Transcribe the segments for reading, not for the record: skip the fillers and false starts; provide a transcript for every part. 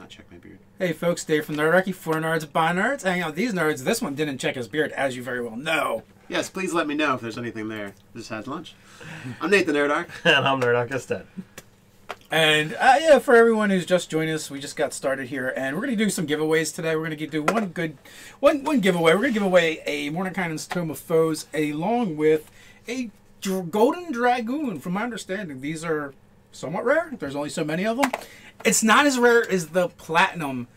not check my beard. Hey folks, Dave from Nerdarchy, for nerds by nerds. Hanging out with these nerds. This one didn't check his beard, as you very well know. Yes, please let me know if there's anything there. Just had lunch. I'm Nate the Nerdarch. And I'm Nerdarchist. And yeah, for everyone who's just joined us, we just got started here, and we're going to do some giveaways today. We're going to do one giveaway. We're going to give away a Mordenkainen's Tome of Foes, along with a Golden Dragoon. From my understanding, these are somewhat rare. There's only so many of them. It's not as rare as the Platinum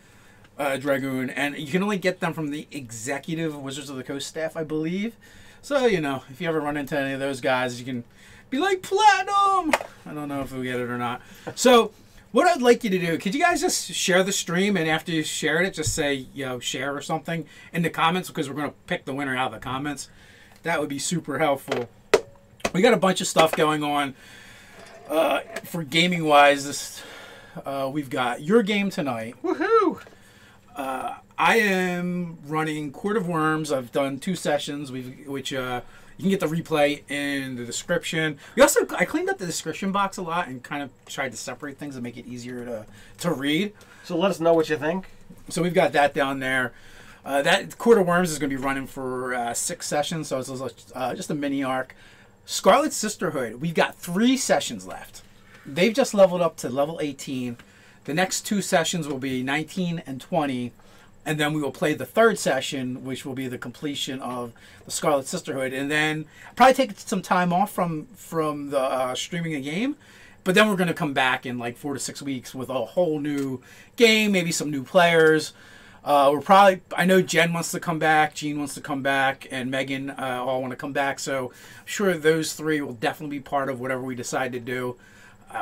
Dragoon, and you can only get them from the executive Wizards of the Coast staff, I believe. So, you know, if you ever run into any of those guys, you can be like, Platinum! I don't know if we get it or not. So, what I'd like you to do, could you guys just share the stream, and after you share it, just say, you know, share or something in the comments, because we're going to pick the winner out of the comments. That would be super helpful. We got a bunch of stuff going on. For gaming-wise, we've got your game tonight. Woohoo! I am running Court of Worms. I've done 2 sessions, which you can get the replay in the description. I cleaned up the description box a lot and kind of tried to separate things and make it easier to read. So let us know what you think. So we've got that down there. That Court of Worms is going to be running for 6 sessions, so it's just a mini arc. Scarlet Sisterhood, we've got 3 sessions left. They've just leveled up to level 18. The next 2 sessions will be 19 and 20. And then we will play the 3rd session, which will be the completion of the Scarlet Sisterhood. And then probably take some time off from the streaming the game. But then we're going to come back in like 4 to 6 weeks with a whole new game, maybe some new players. I know Jen wants to come back, Jean wants to come back, and Megan all want to come back. So I'm sure those 3 will definitely be part of whatever we decide to do.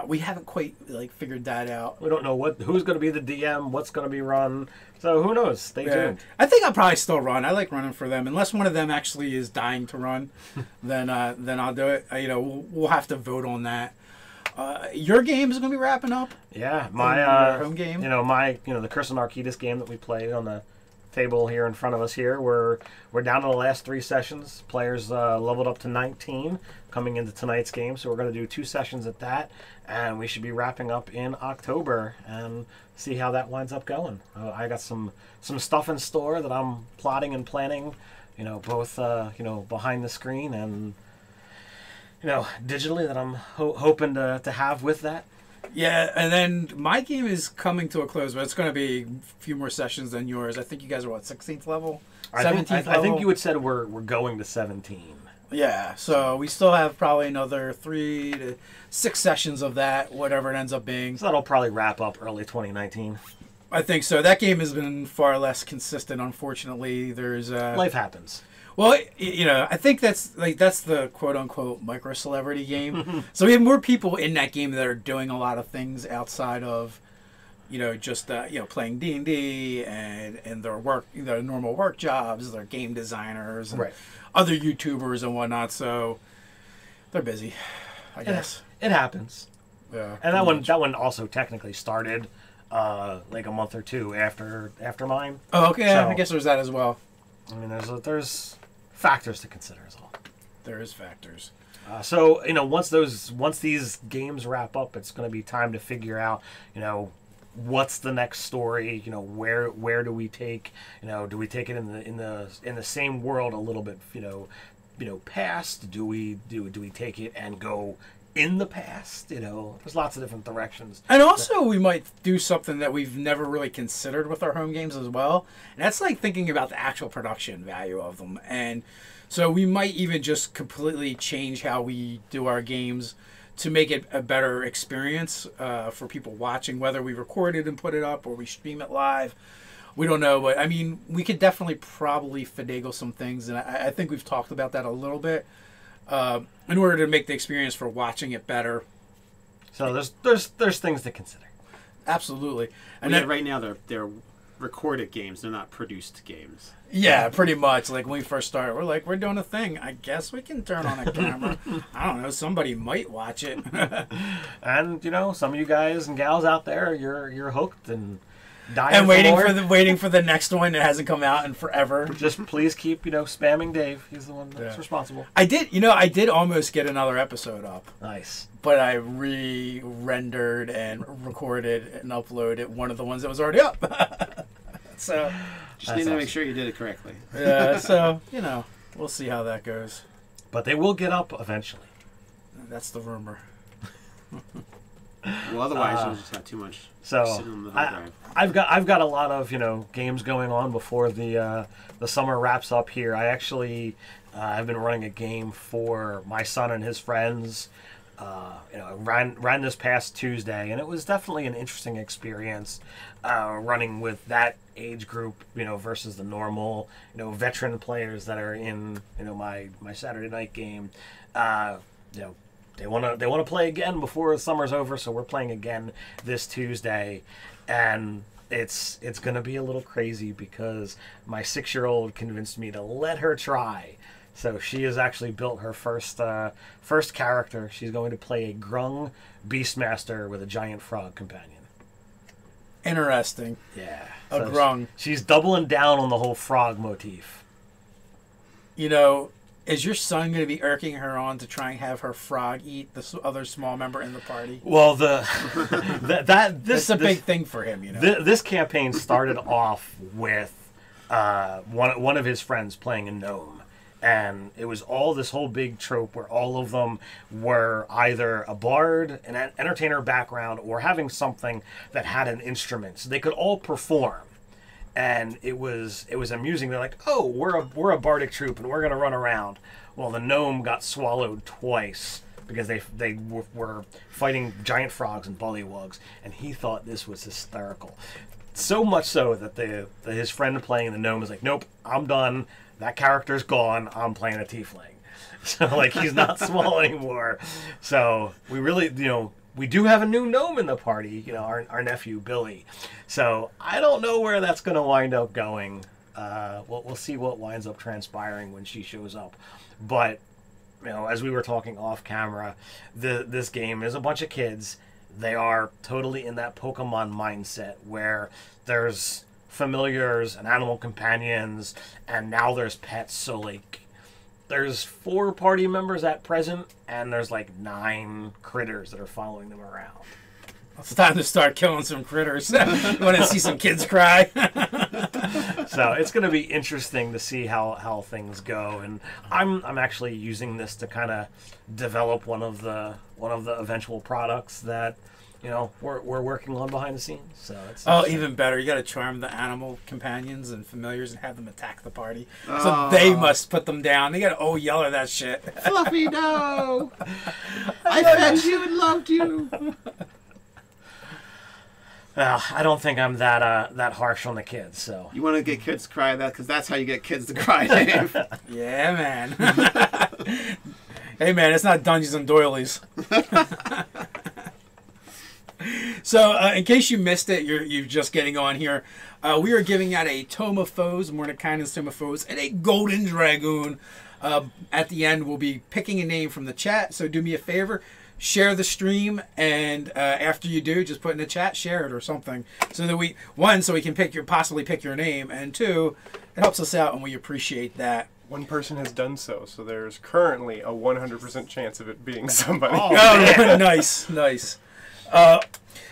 We haven't quite figured that out. We don't know who's going to be the DM, what's going to be run. So who knows? Stay tuned. I think I'll probably still run. I like running for them. Unless one of them actually is dying to run, then I'll do it. We'll have to vote on that. Your game is going to be wrapping up. Yeah, my home game. The Curse of Narcotis game that we played on the table here in front of us here. We're down to the last 3 sessions. Players leveled up to 19 coming into tonight's game, so we're going to do 2 sessions at that, and we should be wrapping up in October and see how that winds up going. I got some stuff in store that I'm plotting and planning, both behind the screen and digitally, that I'm hoping to have with that. Yeah, and then my game is coming to a close, but it's going to be a few more sessions than yours. I think you guys are, what, 16th level? 17th level? I think you had said we're going to 17. Yeah, so we still have probably another 3 to 6 sessions of that, whatever it ends up being. So that'll probably wrap up early 2019. I think so. That game has been far less consistent, unfortunately. There's life happens. Well, I think that's the quote-unquote micro-celebrity game. So we have more people in that game that are doing a lot of things outside of, just playing D&D and their work, their normal work jobs, their game designers, and other YouTubers and whatnot. So they're busy, I guess. It happens. Yeah. And that one also technically started like a month or 2 after mine. Oh, okay. So, I guess there's that as well. I mean, there's factors to consider as well. There is factors. So once these games wrap up, it's going to be time to figure out what's the next story. Where do we take do we take it in the same world a little bit past? Do we take it and go in the past? There's lots of different directions. And also we might do something that we've never really considered with our home games as well. And that's like thinking about the actual production value of them. And so we might even just completely change how we do our games to make it a better experience for people watching, whether we record it and put it up or we stream it live. We don't know, but I mean, we could definitely probably finagle some things. And I think we've talked about that a little bit. In order to make the experience for watching it better. So there's things to consider. Absolutely. And then right now they're recorded games, they're not produced games. Yeah, pretty much. Like when we first started, we're doing a thing. I guess we can turn on a camera. I don't know, somebody might watch it. And some of you guys and gals out there, you're hooked, and dying And waiting more. for the next one that hasn't come out in forever. Just please keep, spamming Dave. He's the one that's responsible. I did almost get another episode up. Nice. But I re-rendered and recorded and uploaded one of the ones that was already up. So just need to make sure you did it correctly. Yeah, so, we'll see how that goes. But they will get up eventually. That's the rumor. Well, otherwise you'll just have too much sitting on the hard drive. I've got a lot of games going on before the summer wraps up here. I actually have been running a game for my son and his friends. Ran this past Tuesday, and it was definitely an interesting experience running with that age group, versus the normal, veteran players that are in, my Saturday night game. They want to play again before the summer's over, so we're playing again this Tuesday, and it's going to be a little crazy because my 6-year-old convinced me to let her try. So she has actually built her first character. She's going to play a grung beastmaster with a giant frog companion. Interesting. Yeah. A grung. She's doubling down on the whole frog motif. Is your son going to be irking her on to try and have her frog eat the other small member in the party? Well, this is a big thing for him, This campaign started off with one of his friends playing a gnome. And it was all this whole big trope where all of them were either a bard, an entertainer background, or having something that had an instrument. So they could all perform. And it was amusing. They're like, oh, we're a bardic troupe and we're going to run around. Well, the gnome got swallowed twice because they were fighting giant frogs and bullywugs. And he thought this was hysterical. So much so that his friend playing the gnome was like, nope, I'm done. That character's gone. I'm playing a tiefling. So, he's not small anymore. So, we really, we do have a new gnome in the party, our nephew, Billy. So, I don't know where that's going to wind up going. We'll see what winds up transpiring when she shows up. But, as we were talking off camera, this game is a bunch of kids. They are totally in that Pokemon mindset where there's familiars and animal companions, and now there's pets. So there's 4 party members at present, and there's 9 critters that are following them around. It's time to start killing some critters. You want to see some kids cry? So it's going to be interesting to see how things go, and I'm actually using this to kind of develop one of the eventual products that we're working on behind the scenes. So it's even better. You got to charm the animal companions and familiars and have them attack the party. So they must put them down. They got to yell at that shit. Fluffy, no! I fed you and loved you. I don't think I'm that harsh on the kids. So you want to get kids to cry because that's how you get kids to cry, Dave. Yeah, man. Hey, man, it's not Dungeons and Doilies. So, in case you missed it, you're just getting on here. We are giving out a Tome of Foes, Mordenkainen's Tome of Foes, and a Golden Dragoon. At the end, we'll be picking a name from the chat. So do me a favor, share the stream, and after you do, just put in the chat, share it or something, so that we can possibly pick your name, and 2, it helps us out, and we appreciate that. One person has done so there's currently a 100% chance of it being somebody. Oh, nice.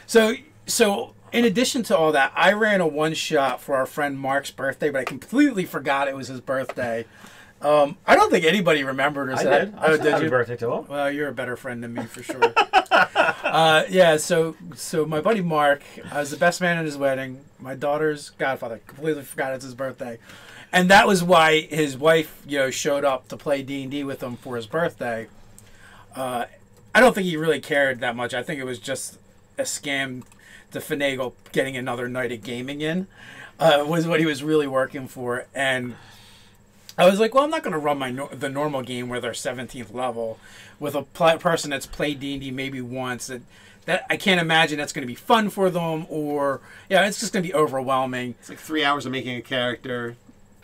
So in addition to all that, I ran a one-shot for our friend Mark's birthday, but I completely forgot it was his birthday. I don't think anybody remembered or said. I did. Happy birthday to him. Well, you're a better friend than me for sure. So my buddy Mark, I was the best man at his wedding. My daughter's godfather. Completely forgot it's his birthday, and that was why his wife, showed up to play D&D with him for his birthday. I don't think he really cared that much. I think it was just a scam to finagle getting another night of gaming in, was what he was really working for. And I was like, well, I'm not going to run the normal game where they're 17th level with a person that's played D&D maybe once. That I can't imagine that's going to be fun for them, or it's just going to be overwhelming. It's 3 hours of making a character,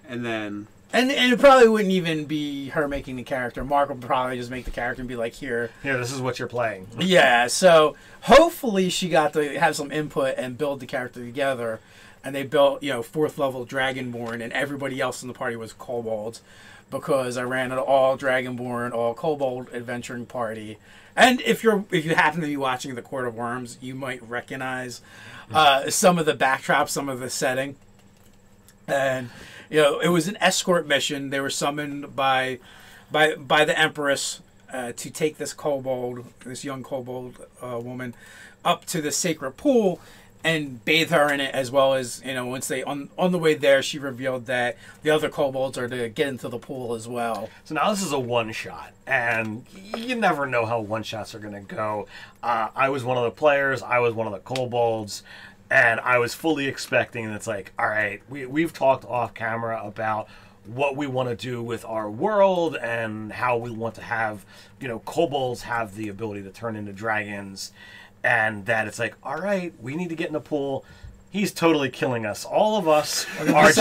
and then And it probably wouldn't even be her making the character. Mark would probably just make the character and be like, here. Yeah, this is what you're playing. Yeah, so hopefully she got to have some input and build the character together. And they built, 4th level Dragonborn, and everybody else in the party was Kobolds. Because I ran an all Dragonborn, all Kobold adventuring party. And if you happen to be watching the Court of Worms, you might recognize some of the backdrops, some of the setting. And it was an escort mission. They were summoned by the Empress to take this young kobold woman, up to the sacred pool and bathe her in it, as well as once they on the way there, she revealed that the other kobolds are to get into the pool as well. So now this is a one shot, and you never know how one shots are going to go. I was one of the players. I was one of the kobolds. And I was fully expecting, and it's like, all right, we've talked off camera about what we want to do with our world and how we want to have, kobolds have the ability to turn into dragons. And that it's like, all right, we need to get in the pool. He's totally killing us. All of us are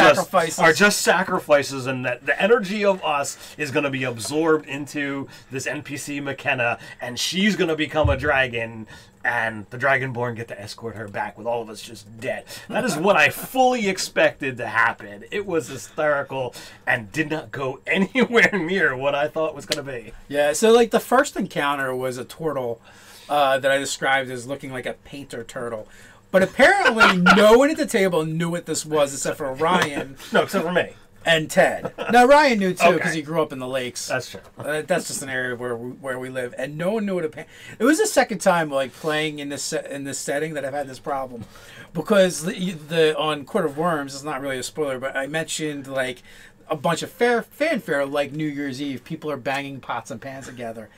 just sacrifices, and that the energy of us is going to be absorbed into this NPC McKenna, and she's going to become a dragon, and the Dragonborn get to escort her back with all of us just dead. That is what I fully expected to happen. It was hysterical and did not go anywhere near what I thought was going to be. Yeah, so the first encounter was a turtle that I described as looking like a painter turtle. But apparently no one at the table knew what this was except for Ryan. No, except for me. And Ted. Now, Ryan knew too because Okay. he grew up in the lakes. That's true. That's just an area where we live. And no one knew what a painter... It was the second time playing in this setting that I've had this problem. Because on Court of Worms, it's not really a spoiler, but I mentioned a bunch of fanfare like New Year's Eve. People are banging pots and pans together.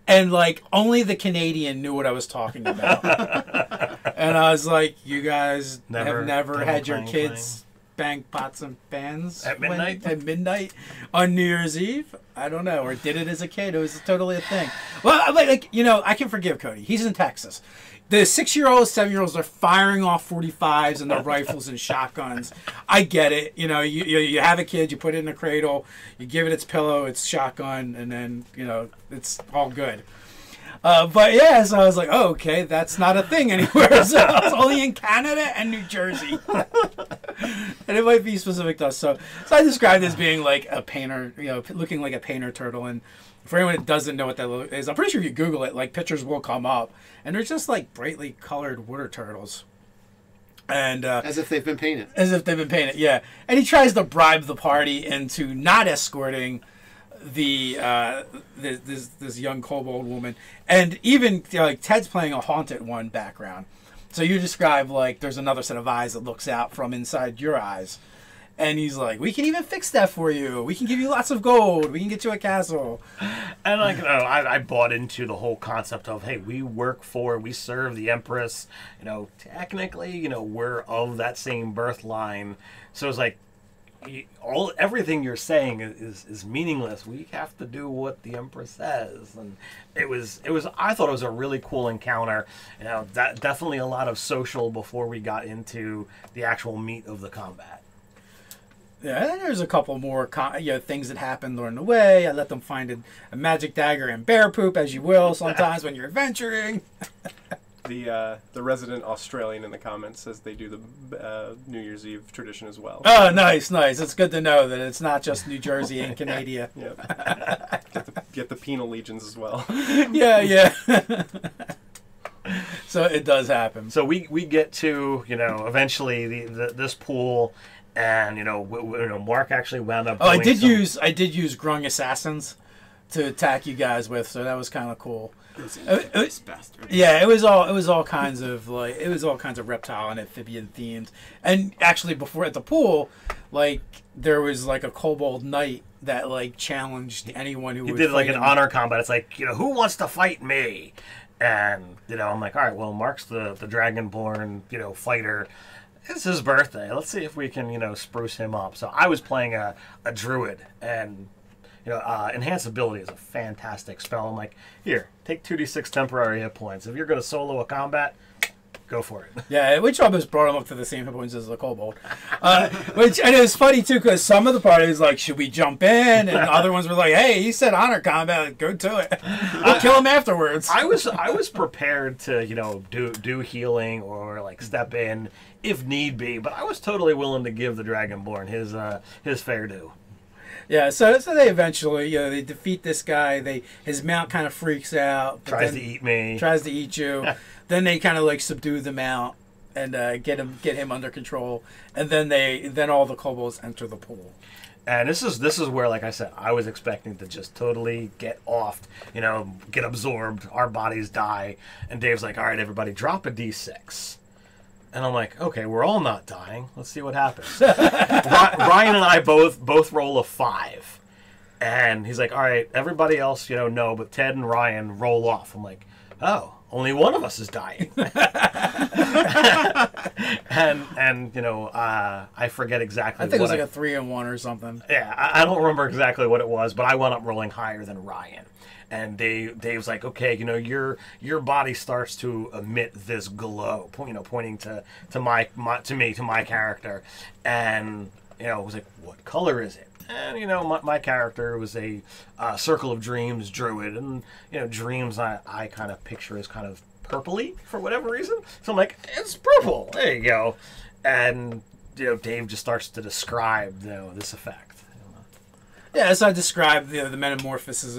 And only the Canadian knew what I was talking about. And I was like, you guys have never had your kids bang pots and pans at midnight? At midnight on New Year's Eve? I don't know. Or did it as a kid. It was totally a thing. Well, I can forgive Cody. He's in Texas. The 6-year-olds, 7-year-olds are firing off 45s and their rifles and shotguns. I get it. You have a kid, you put it in a cradle, you give it its pillow, its shotgun, and then, it's all good. But yeah, so I was like, oh, okay, that's not a thing anywhere. So it's only in Canada and New Jersey. And it might be specific to us. So I described it as being like a painter, looking like a painter turtle. And for anyone that doesn't know what that is, I'm pretty sure if you Google it, pictures will come up. And they're just brightly colored water turtles. And as if they've been painted. As if they've been painted, yeah. And he tries to bribe the party into not escorting this young kobold woman. And even Ted's playing a haunted one background. So you describe there's another set of eyes that looks out from inside your eyes. And he's like, we can even fix that for you. We can give you lots of gold. We can get you a castle. And I bought into the whole concept of, hey, we serve the Empress. Technically, we're of that same birth line. So it's like, everything you're saying is meaningless. We have to do what the Empress says. And I thought it was a really cool encounter. That definitely a lot of social before we got into the actual meat of the combat. Yeah, and there's a couple more things that happened during the way. I let them find a magic dagger and bear poop, as you will sometimes when you're adventuring. The resident Australian in the comments says they do the New Year's Eve tradition as well. Oh, nice. It's good to know that it's not just New Jersey and Canada. Yeah. Get the penal legions as well. Yeah. So it does happen. So we get to eventually this pool. And Mark actually wound up. I did use grung assassins to attack you guys with, so that was kind of cool. Yeah, it was all kinds of reptile and amphibian themes. And actually, before at the pool, there was a kobold knight that challenged anyone who. He did an honor combat. It's who wants to fight me? And I'm like, all right, well, Mark's the Dragonborn fighter. It's his birthday. Let's see if we can, spruce him up. So I was playing a druid, and enhance ability is a fantastic spell. I'm like, here, take 2d6 temporary hit points. If you're going to solo a combat, Go for it. Yeah, which almost brought him up to the same points as the Kobold. Which, and it was funny too, because some of the parties like, should we jump in? And other ones were like, hey, he said honor combat, go to it. We'll kill him afterwards. I was prepared to, you know, do healing or like step in if need be, but I was totally willing to give the Dragonborn his fair due. Yeah, so they eventually, you know, they defeat this guy. His mount kind of freaks out. Tries to eat me. Tries to eat you. Then they kind of like subdue the mount and get him under control. And then all the kobolds enter the pool. And this is where, like I said, I was expecting to just totally get offed, you know, get absorbed, our bodies die, and Dave's like, all right, everybody, drop a d6. And I'm like, okay, we're all not dying. Let's see what happens. Ryan and I both roll a 5. And he's like, all right, everybody else, you know, no, but Ted and Ryan roll off. I'm like, oh, only one of us is dying. and you know, I forget exactly. I think it was like a 3 and 1 or something. Yeah, I don't remember exactly what it was, but I wound up rolling higher than Ryan. And Dave's like, okay, you know, your body starts to emit this glow, you know, pointing to my character, and you know, it was like, what color is it? And you know, my character was a Circle of Dreams druid, and you know, dreams I kind of picture as kind of purpley for whatever reason. So I'm like, it's purple. There you go. And you know, Dave just starts to describe, you know, this effect. Yeah, as I described, you know, the metamorphosis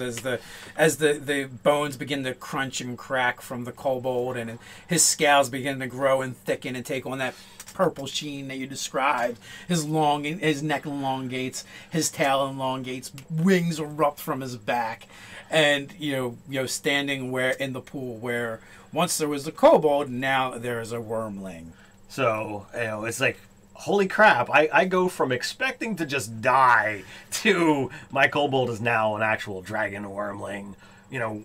as the bones begin to crunch and crack from the kobold, and his scales begin to grow and thicken and take on that purple sheen that you described. His neck elongates, his tail elongates, wings erupt from his back, and you know, standing where in the pool where once there was a kobold, now there is a wormling. So you know, it's like, holy crap, I go from expecting to just die to my kobold is now an actual dragon wormling, you know,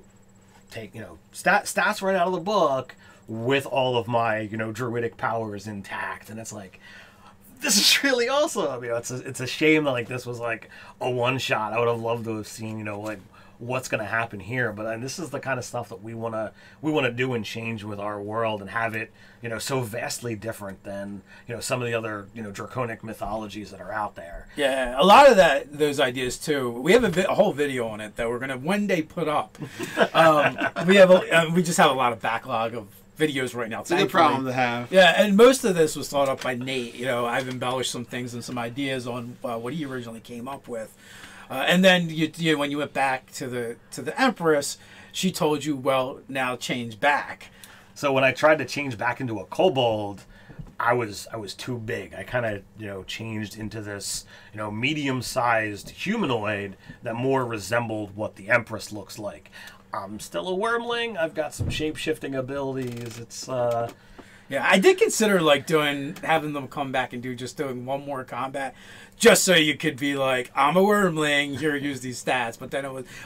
take, you know, stats right out of the book with all of my, you know, druidic powers intact. And it's like, this is really awesome. You know, it's a shame that like this was like a one shot. I would have loved to have seen, you know, like what's going to happen here, but this is the kind of stuff that we want to do and change with our world and have it, you know, so vastly different than, you know, some of the other, you know, draconic mythologies that are out there. Yeah, a lot of those ideas too. We have a whole video on it that we're going to one day put up. We just have a lot of backlog of videos right now. It's a good problem to have. Yeah, and most of this was thought up by Nate. You know, I've embellished some things and some ideas on what he originally came up with. And then you when you went back to the Empress, she told you, well, now change back. So when I tried to change back into a kobold, I was too big. I kind of, you know, changed into this, you know, medium-sized humanoid that more resembled what the Empress looks like. I'm still a wormling. I've got some shape-shifting abilities. It's Yeah, I did consider like having them come back and doing one more combat, just so you could be like, I'm a wormling, here, use these stats.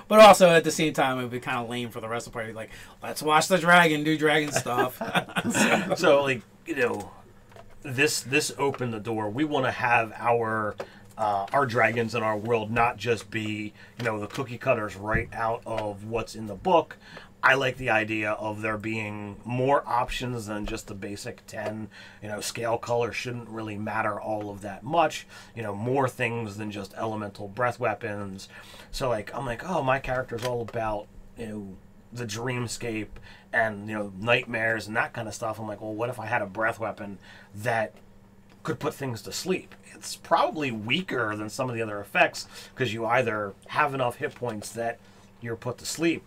But also at the same time, it would be kind of lame for the rest of the party. Like, let's watch the dragon do dragon stuff. So like, you know, this opened the door. We want to have our dragons in our world not just be, you know, the cookie cutters right out of what's in the book. I like the idea of there being more options than just the basic 10. You know, scale color shouldn't really matter all of that much. You know, more things than just elemental breath weapons. So, like, I'm like, oh, my character's all about, you know, the dreamscape and, you know, nightmares and that kind of stuff. I'm like, well, what if I had a breath weapon that could put things to sleep? It's probably weaker than some of the other effects because you either have enough hit points that you're put to sleep,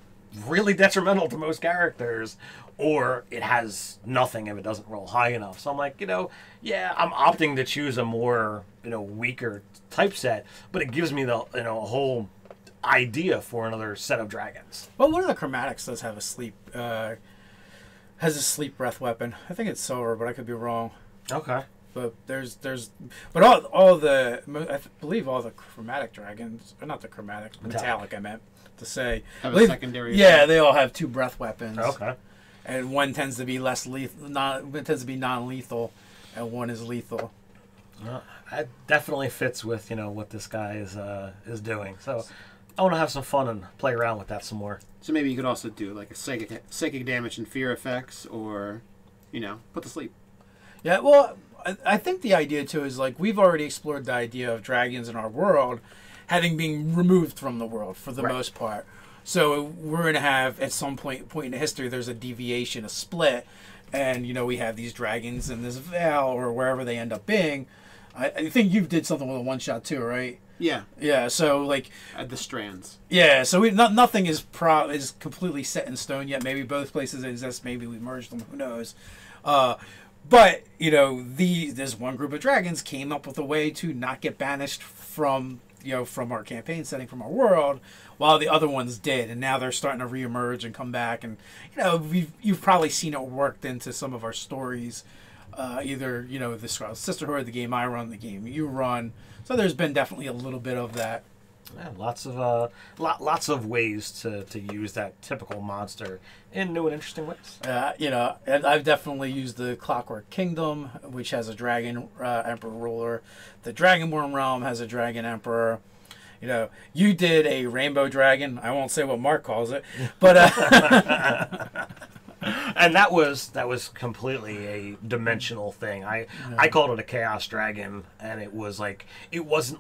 really detrimental to most characters, or it has nothing if it doesn't roll high enough. So I'm like, you know, yeah, I'm opting to choose a more, you know, weaker typeset, but it gives me the, you know, a whole idea for another set of dragons. Well, one of the chromatics does have a sleep breath weapon. I think it's silver, but I could be wrong. Okay. But but all the, I believe all the chromatic dragons, or not the chromatics, metallic I meant to say. Have a secondary. Yeah, they all have 2 breath weapons. Okay. And one tends to be less lethal, non-lethal, and one is lethal. That definitely fits with, you know, what this guy is doing. So I want to have some fun and play around with that some more. So maybe you could also do like a psychic damage and fear effects, or put to sleep. Yeah, well, I think the idea too is like we've already explored the idea of dragons in our world having been removed from the world for the most part. So we're going to have at some point in the history there's a deviation, a split, and we have these dragons in this vale or wherever they end up being. I think you did something with a one shot too, right? Yeah. Yeah. So like At the strands. yeah. So nothing is completely set in stone yet. Maybe both places exist. Maybe we merged them. Who knows? But this one group of dragons came up with a way to not get banished from from our campaign setting, from our world, while the other ones did, and now they're starting to reemerge and come back. And you've probably seen it worked into some of our stories, either the Scarlet Sisterhood, the game I run, the game you run. So there's been definitely a little bit of that. Yeah, lots of ways to use that typical monster in new and interesting ways. And I've definitely used the Clockwork Kingdom, which has a dragon emperor ruler. The Dragonborn realm has a dragon emperor. You did a rainbow dragon. I won't say what Mark calls it, but and that was completely a dimensional thing. I called it a chaos dragon, and it wasn't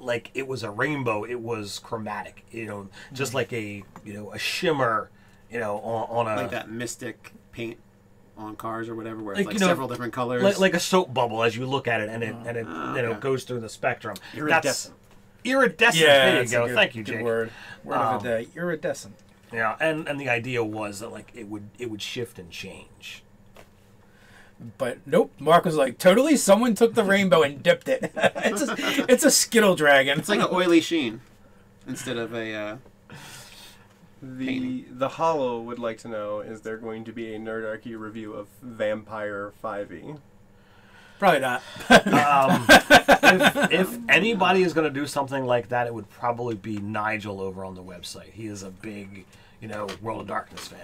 like it was a rainbow. It was chromatic, just like a shimmer, on a like that mystic paint on cars or whatever, where it's several different colors, like a soap bubble as you look at it, and it goes through the spectrum. Iridescent. Iridescent. Yeah, there you go. Thank you, Jake. Word of the day. Iridescent. Yeah, and the idea was that it would shift and change. But nope, Mark was like, totally. Someone took the rainbow and dipped it. It's a Skittle dragon. It's like an oily sheen instead of a. The Hollow would like to know: is there going to be a Nerdarchy review of Vampire 5e? Probably not. If anybody is going to do something like that, it would probably be Nigel over on the website. He is a big, World of Darkness fan.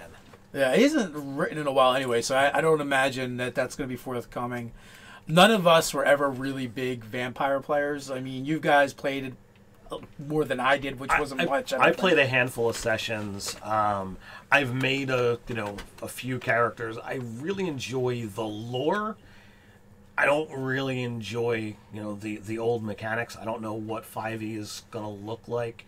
Yeah, he hasn't written in a while anyway, so I don't imagine that's going to be forthcoming. None of us were ever really big vampire players. I mean, you guys played it more than I did, which wasn't much. I played a handful of sessions. I've made a few characters. I really enjoy the lore. I don't really enjoy, the old mechanics. I don't know what 5e is going to look like.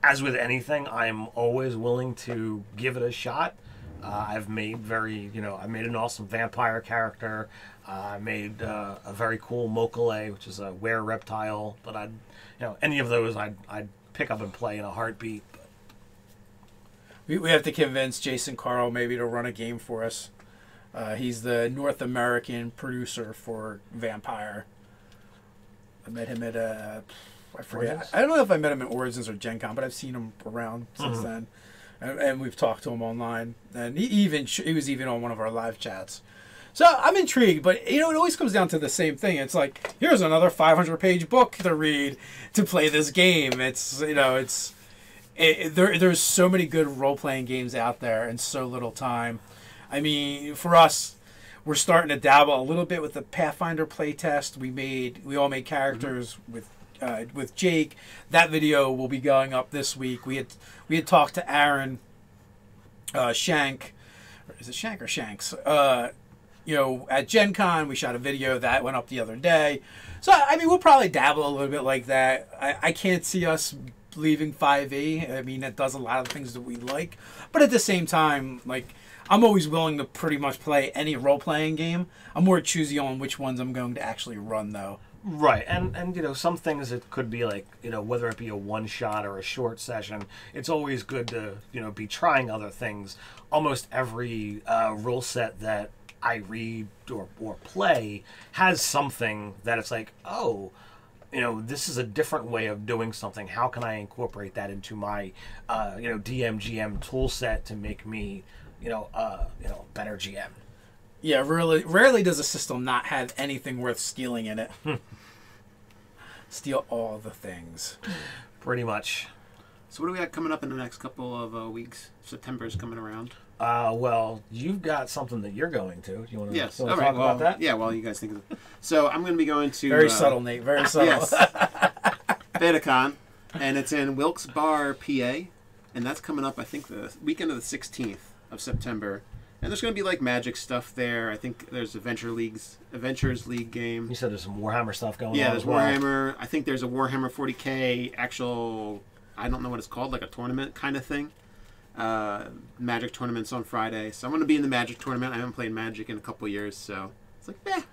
As with anything, I'm always willing to give it a shot. I've made I made an awesome vampire character. I made a very cool Mokale, which is a were reptile. But any of those I'd pick up and play in a heartbeat. We have to convince Jason Carl maybe to run a game for us. He's the North American producer for Vampire. I met him at I forget. Origins? I don't know if I met him at Origins or Gen Con, but I've seen him around since then, and we've talked to him online. And he was even on one of our live chats. So I'm intrigued, but it always comes down to the same thing. It's like, here's another 500-page book to read to play this game. It's there's so many good role-playing games out there and so little time. I mean, for us, we're starting to dabble a little bit with the Pathfinder playtest. We all made characters with Jake. That video will be going up this week. We had talked to Aaron Shank. Is it Shank or Shanks? At Gen Con, we shot a video that went up the other day. So, I mean, we'll probably dabble a little bit like that. I can't see us leaving 5e. I mean, it does a lot of things that we like. But at the same time, I'm always willing to pretty much play any role-playing game. I'm more choosy on which ones I'm going to actually run, though. Right, and some things it could be whether it be a one-shot or a short session, it's always good to, be trying other things. Almost every rule set that I read or play has something that it's like, oh, this is a different way of doing something. How can I incorporate that into my, DMGM tool set to make me, better GM? Yeah, rarely does a system not have anything worth stealing in it. Steal all the things. Pretty much. So what do we got coming up in the next couple of weeks? September's coming around. Well, you've got something that you're going to. Do you want to talk about that? Yeah, well, you guys think of it. So I'm going to be going to... Very subtle, Nate. Very subtle. Yes. BetaCon, and it's in Wilkes Barre, PA, and that's coming up, I think, the weekend of the 16th of September. And there's going to be like Magic stuff there. I think there's Adventures League game. You said there's some Warhammer stuff going on. Yeah, there's as well. Warhammer. I think there's a Warhammer 40K actual, I don't know what it's called, like a tournament kind of thing. Magic tournaments on Friday. So I'm going to be in the Magic tournament. I haven't played Magic in a couple years, so it's like,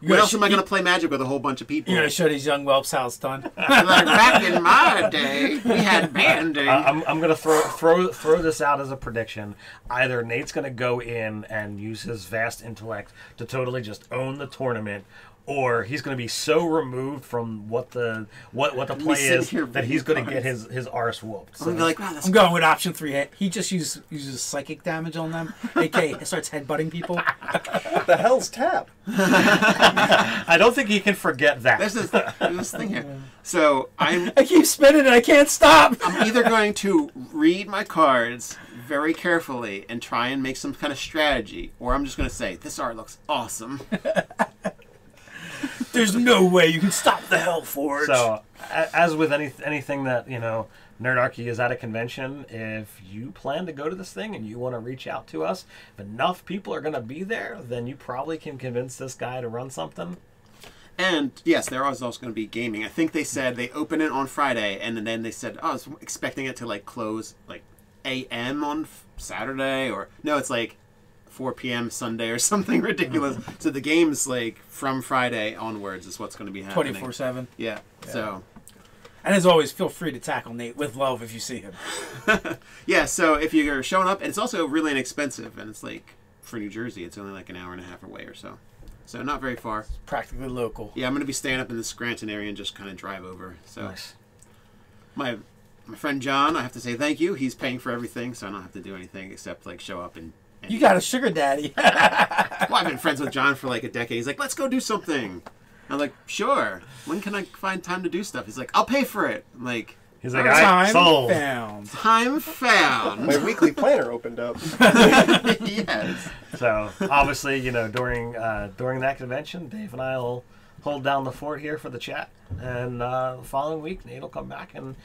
what else am I going to play Magic with a whole bunch of people? You're going to show these young whelps how it's done. Like, back in my day, we had banding. I'm going to throw this out as a prediction. Either Nate's going to go in and use his vast intellect to totally just own the tournament, or he's going to be so removed from what the play is that he's going to get his arse whooped. So. I'm like, wow, I'm going with option 3. He just uses psychic damage on them. AK starts headbutting people. What the hell's tap? I don't think he can forget that. There's this thing here. So I keep spinning and I can't stop. I'm either going to read my cards very carefully and try and make some kind of strategy, or I'm just going to say, this art looks awesome. There's no way you can stop the Hellforge. So, as with anything that, Nerdarchy is at a convention, if you plan to go to this thing and you want to reach out to us, if enough people are going to be there, then you probably can convince this guy to run something. And, yes, there is also going to be gaming. I think they said they open it on Friday, and then they said, I was expecting it to, close, a.m. on Saturday, or, no, it's 4 p.m. Sunday or something ridiculous. So the game's from Friday onwards is what's going to be happening. 24/7. Yeah. So. And as always, feel free to tackle Nate with love if you see him. Yeah. So if you're showing up, and it's also really inexpensive, and it's for New Jersey, it's only an hour and a half away or so. So not very far. Practically local. Yeah, I'm going to be staying up in the Scranton area and just kind of drive over. So Nice. My friend John, I have to say thank you. He's paying for everything, so I don't have to do anything except show up and. You got a sugar daddy. Well, I've been friends with John for a decade. He's like, let's go do something. I'm like, sure. When can I find time to do stuff? He's like, I'll pay for it. I'm like, He's like, time sold. found. time found. My weekly planner opened up. Yes. So obviously, during that convention, Dave and I will hold down the fort here for the chat, and the following week, Nate will come back and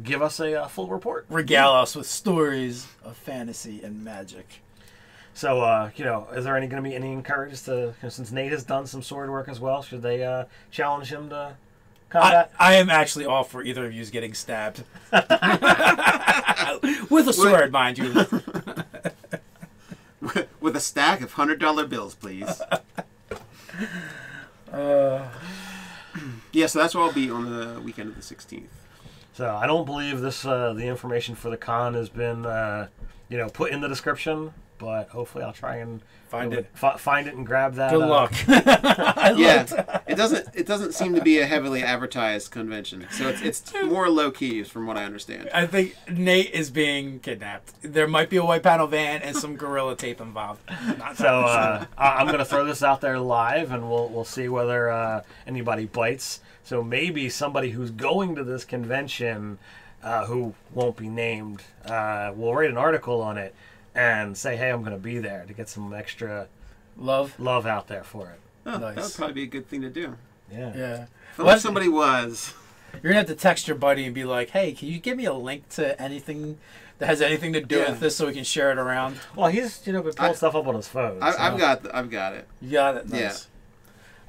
give us a full report. Regale us with stories of fantasy and magic. So, is there going to be any encouragement to, since Nate has done some sword work as well, should they challenge him to combat? I am actually all for either of you getting stabbed. With a sword, mind you. With a stack of $100 bills, please. Yeah, so that's where I'll be on the weekend of the 16th. So I don't believe this the information for the con has been put in the description, but hopefully I'll try and Find it. Find it and grab that. Good luck. Yeah, it doesn't seem to be a heavily advertised convention, so it's more low key from what I understand. I think Nate is being kidnapped. There might be a white panel van and some gorilla tape involved. So I'm going to throw this out there live, and we'll see whether anybody bites. So maybe somebody who's going to this convention, who won't be named, will write an article on it and say, "Hey, I'm going to be there," to get some extra love out there for it. Oh, Nice. That would probably be a good thing to do. Yeah. If somebody was. You're going to have to text your buddy and be like, hey, can you give me a link to anything that has anything to do with this so we can share it around? Well, he's been pulling stuff up on his phone. I've got it. You got it? Nice. Yeah.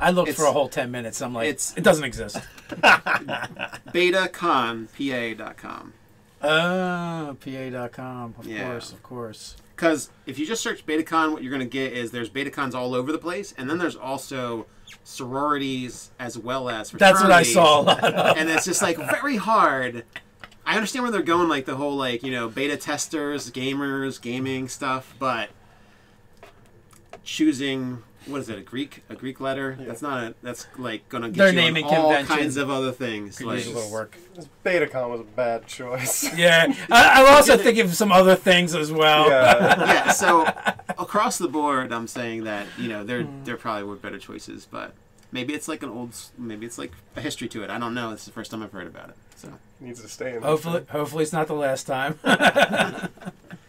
I looked for a whole 10 minutes. I'm like, it doesn't exist. betaconpa.com. PA.com. Of course. Because if you just search Betacon, what you're going to get is there's Betacons all over the place, and then there's also sororities as well as fraternities. That's what I saw a lot of. And it's just very hard. I understand where they're going, the whole beta testers, gamers, gaming stuff, but choosing what is it, a Greek letter? Yeah. That's gonna get they're you naming on all convention. kinds of other things. Could use a little work. Betacon was a bad choice. Yeah, I'm also thinking of some other things as well. Yeah. Yeah. So across the board, I'm saying that there probably were better choices, but maybe it's maybe it's a history to it. I don't know. It's the first time I've heard about it. So needs to stay in. Hopefully it's not the last time.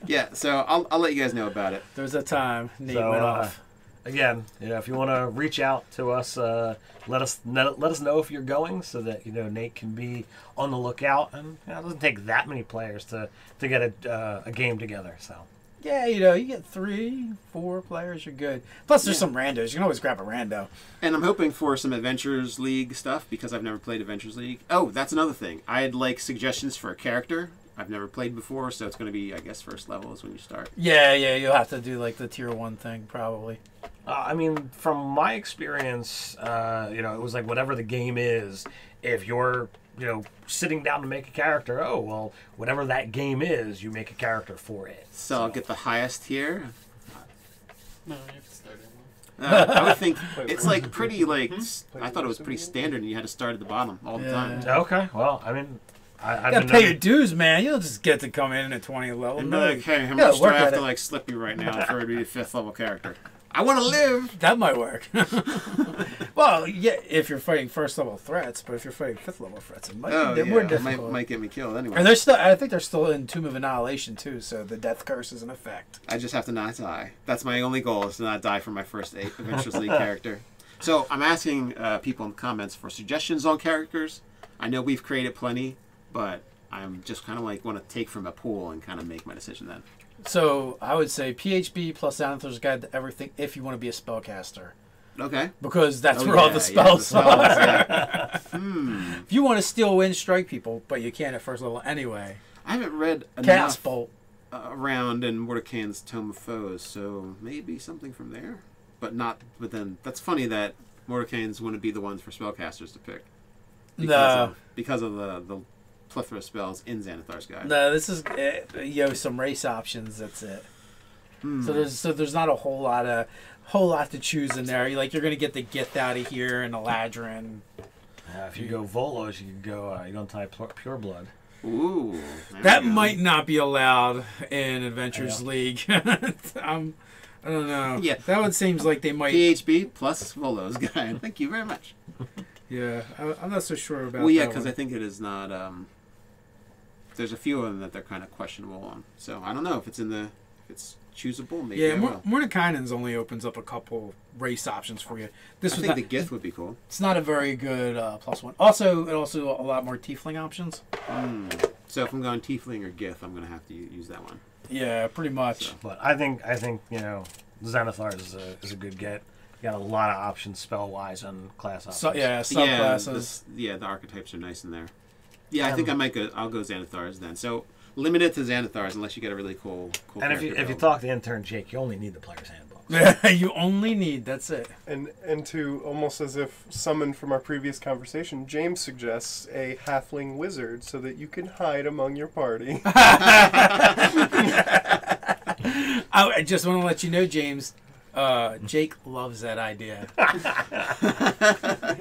Yeah. So I'll let you guys know about it. There's a time Nate went off. Again, if you want to reach out to us, let us know if you're going, so that Nate can be on the lookout. And it doesn't take that many players to get a game together. So Yeah, you get 3, 4 players, you're good. Plus, there's some randos. You can always grab a rando. And I'm hoping for some Adventures League stuff because I've never played Adventures League. Oh, that's another thing. I'd like suggestions for a character I've never played before, so it's going to be, I guess, first level is when you start. Yeah, you'll have to do like the tier 1 thing probably. I mean, from my experience, it was like whatever the game is, if you're, sitting down to make a character, oh, well, whatever that game is, you make a character for it. So I'll get the highest tier. No, you have to start at one. I would think it's like pretty like I thought it was pretty standard, and you had to start at the bottom all the time. Okay, well, I mean, I You gotta pay your dues, man. You don't just get to come in at 20 level. And No, be like, hey, how Yeah, much do work I have at to it. like slip you right now for it to be a 5th level character? I want to live. that might work. Well, yeah, if you're fighting 1st level threats, but if you're fighting 5th level threats, it might be more difficult. might get me killed anyway. And I think they're still in Tomb of Annihilation too, so the death curse is in effect. I just have to not die. That's my only goal, is to not die for my first Adventures League character. So I'm asking people in the comments for suggestions on characters. I know we've created plenty, but I'm just kind of like want to take from a pool and kind of make my decision then. So I would say PHB plus Xanathar's Guide to Everything if you want to be a spellcaster. Okay. Because that's Oh, where all yeah, the spells yeah, are. the spells, yeah. If you want to steal wind, strike people, but you can't at 1st level anyway. I haven't read Cast enough Bolt. around in Mordecai's Tome of Foes, so maybe something from there. But then that's funny that Mordecai's wouldn't be the ones for spellcasters to pick. Because of the plethora of spells in Xanathar's Guide. No, this is some race options. That's it. So there's not a whole lot to choose in there. You're going to get the Gith out of here and Eladrin. If you go Volos, you can go. You don't tie Pure Blood. Ooh, That might not be allowed in Adventures League. I don't know. Yeah. That one seems like they might. PHB plus Volo's Guide. Thank you very much. Yeah, I'm not so sure about. Well, yeah, that because one. I think it is not. There's a few of them that they're kind of questionable on. So I don't know if it's it's choosable. Maybe Yeah, I will. Mordekainen's only opens up a couple race options for you. This I was think not, the Gith would be cool. It's not a very good +1. Also, it also a lot more Tiefling options. So if I'm going Tiefling or Gith, I'm going to have to use that one. Yeah, pretty much. So. But I think Xanathar is a good get. You got a lot of options spell wise and class options. So, yeah, subclasses. The archetypes are nice in there. Yeah, I think I'll go Xanathar's then. So limited to Xanathar's unless you get a really cool and if character you build. talk to intern Jake, you only need the player's handbook. You only need, that's it. And to almost as if summoned from our previous conversation, James suggests a halfling wizard so that you can hide among your party. I just want to let you know, James, Jake loves that idea.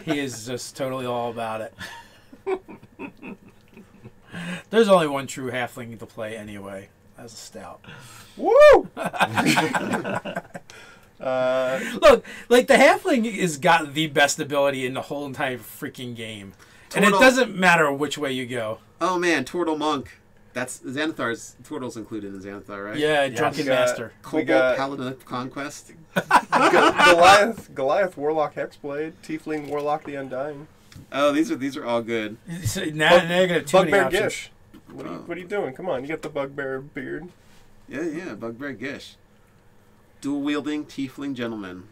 He is just totally all about it. There's only one true halfling to play anyway. That's a stout. Woo! Look, like the halfling has got the best ability in the whole entire freaking game. And it doesn't matter which way you go. Oh man, Turtle Monk. That's Xanathar's. Turtle's included in Xanathar, right? Yeah, Drunken Master. Kobold Paladin of Conquest. Goliath Warlock Hexblade, Tiefling Warlock the Undying. Oh, these are all good. So now you're going to have too many Bugbear options. Gish. What are you doing? Come on, you got the Bugbear beard. Yeah, Bugbear Gish. Dual wielding Tiefling Gentleman.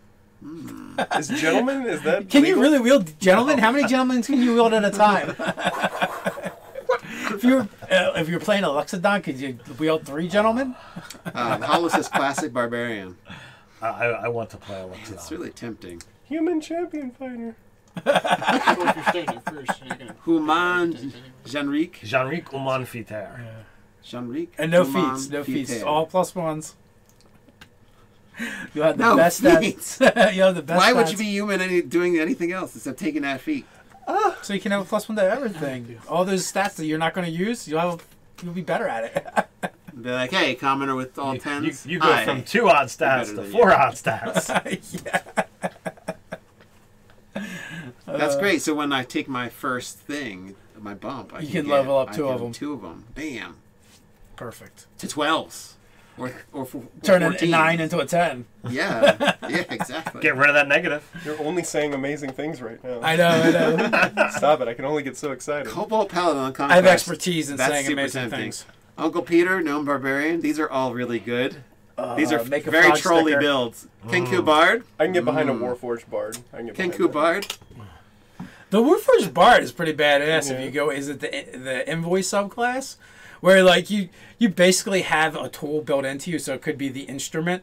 Is gentleman? Is that? Can legal? you really wield gentlemen? How many gentlemen can you wield at a time? If you're playing a Luxodon, could you wield 3 gentlemen? Hollis' Classic Barbarian. I want to play a Luxodon. It's really tempting. Human champion fighter. Well, if you're starting first, you're gonna. Human Jeanric. Jeanric Uman Fiter. Jeanric. And no Human feats. No feats. Fiter. All +1s. You have the No best feats. stats. You have the best Why would stats. you be human doing anything else except taking that feat? So you can have a +1 to everything. All those stats that you're not going to use, you'll be better at it. Be like, hey, commoner with all tens. You go from 2 odd stats to 4 odd stats. Yeah. That's great. So when I take my first thing, my bump, I You can can level up I 2 give of them. 2 of them. Bam. Perfect. To 12s. Or Turn a 14s. 9 into a 10. Yeah, exactly. Get rid of that negative. You're only saying amazing things right now. I know. Stop it! I can only get so excited. Kobold Paladin on Conquest. I have expertise in That's saying super amazing tempting. things. Uncle Peter, Gnome Barbarian. These are all really good. These are make a very frog trolly sticker. builds. Kenku Bard. I can get behind a Warforged Bard. I can get behind Kenku that. Bard. The Warforged Bard is pretty badass. Yeah. If you go, is it the Invoice subclass, where like you basically have a tool built into you, so it could be the instrument.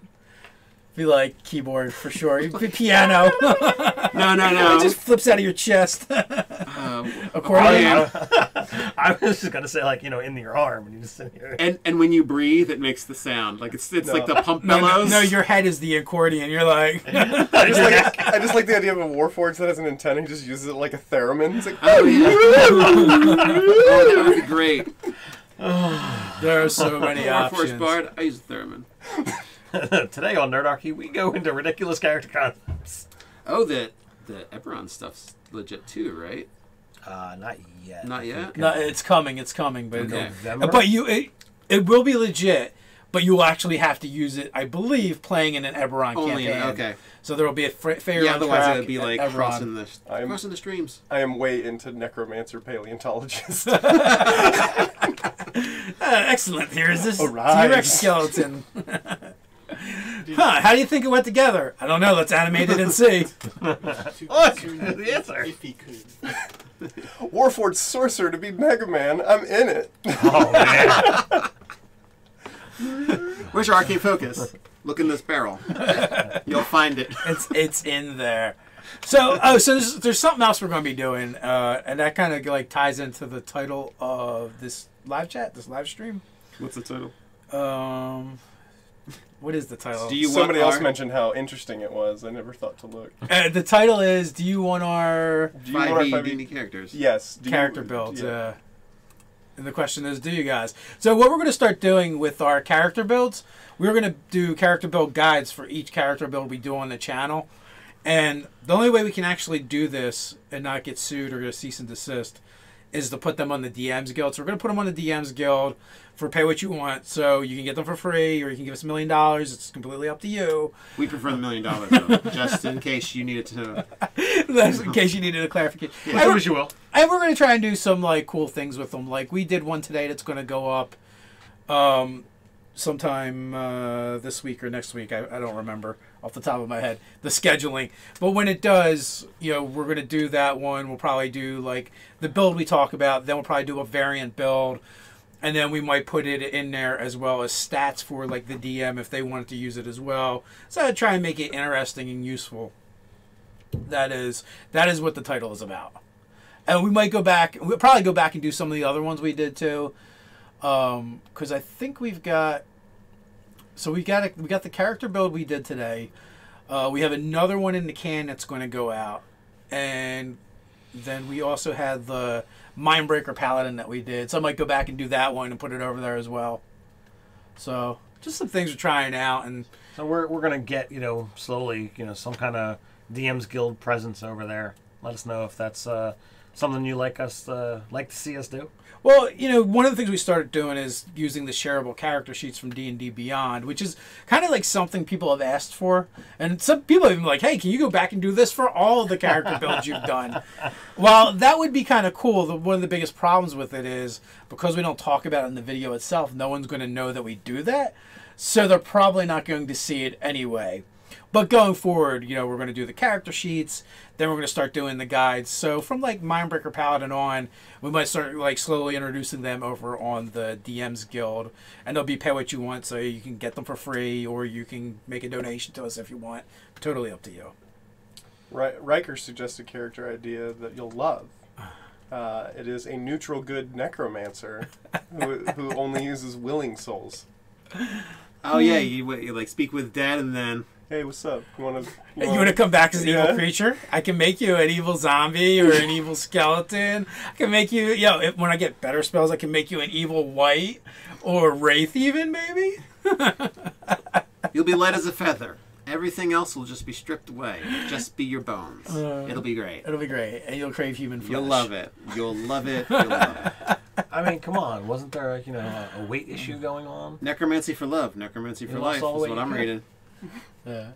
Be like keyboard for sure. You be piano. No. It just flips out of your chest. Accordion. I was just gonna say like in your arm, and you just sit here. And when you breathe, it makes the sound. Like it's like the pump No, bellows. no, your head is the accordion. You're like, I just like the idea of a Warforged that has an antenna. He just uses it like a theremin. It's like, Oh, yeah. Oh, that would be great. there are so many Warforged options. Bard. I use theremin. Today on Nerdarchy, we go into ridiculous character concepts. Oh, the Eberron stuff's legit too, right? Not yet. Not yet? No, it's coming, but Okay. November? but it will be legit. But you will actually have to use it, I believe, playing in an Eberron Only campaign. Okay. So there will be a fair Yeah, otherwise track it would be like at Eberron. crossing the streams. I am way into necromancer paleontologist. Excellent. Here's this Arise. T-Rex skeleton. How do you think it went together? I don't know. Let's animate it and see. Look, the answer. If he could. Warforged sorcerer to be Mega Man. I'm in it. Oh man. Where's your arcane focus? Look in this barrel. You'll find it. It's in there. So there's something else we're going to be doing, and that kind of like ties into the title of this live chat, this live stream. What's the title? What is the title? Do you Somebody want else our mentioned how interesting it was. I never thought to look. The title is, do you want our Do you want our 5e 5e D&D characters? Yes. Do you- character builds? yeah. And the question is, do you guys? So what we're going to start doing with our character builds, we're going to do character build guides for each character build we do on the channel. And the only way we can actually do this and not get sued or get a cease and desist is to put them on the DMs Guild. So we're going to put them on the DMs Guild for pay what you want. So you can get them for free or you can give us $1 million. It's completely up to you. We prefer the $1 million, though, just in case you needed to know. That's in case you needed a clarification. Yeah. And As you will. And we're going to try and do some like cool things with them. Like we did one today that's going to go up sometime this week or next week. I don't remember off the top of my head the scheduling. But when it does, we're going to do that one. We'll probably do like the build we talk about. Then we'll probably do a variant build. And then we might put it in there as well as stats for like the DM if they wanted to use it as well. So I try and make it interesting and useful. That is what the title is about. And we might go back. We'll probably go back and do some of the other ones we did too, because I think we've got. So we got the character build we did today. We have another one in the can that's going to go out, and then we also had the Mindbreaker Paladin that we did. So I might go back and do that one and put it over there as well. So just some things we're trying out, and So we're gonna get slowly some kind of DM's Guild presence over there. Let us know if that's something you like to see us do. well, one of the things we started doing is using the shareable character sheets from D&D Beyond, which is kind of like something people have asked for. And some people have been like, hey, can you go back and do this for all of the character builds you've done? Well, that would be kind of cool. One of the biggest problems with it is because we don't talk about it in the video itself, no one's going to know that we do that. So they're probably not going to see it anyway. But going forward, we're going to do the character sheets. Then we're going to start doing the guides. So from like Mindbreaker Paladin on, we might start like slowly introducing them over on the DMs Guild, and they'll be pay what you want, so you can get them for free, or you can make a donation to us if you want. Totally up to you. Riker suggested character idea that you'll love. It is a neutral good necromancer who only uses willing souls. Oh, yeah, you like speak with Dad and then... Hey, what's up? You want to come back as an evil Yeah. creature? I can make you an evil zombie or an evil skeleton. I can make you, when I get better spells, I can make you an evil white or wraith even, maybe? You'll be light as a feather. Everything else will just be stripped away. Just be your bones. It'll be great. It'll be great, and you'll crave human flesh. You'll love it. You'll love it. You'll love it. I mean, come on, wasn't there a weight issue going on? Necromancy for love. Necromancy for You life is lost all the what weight I'm you reading. Yeah.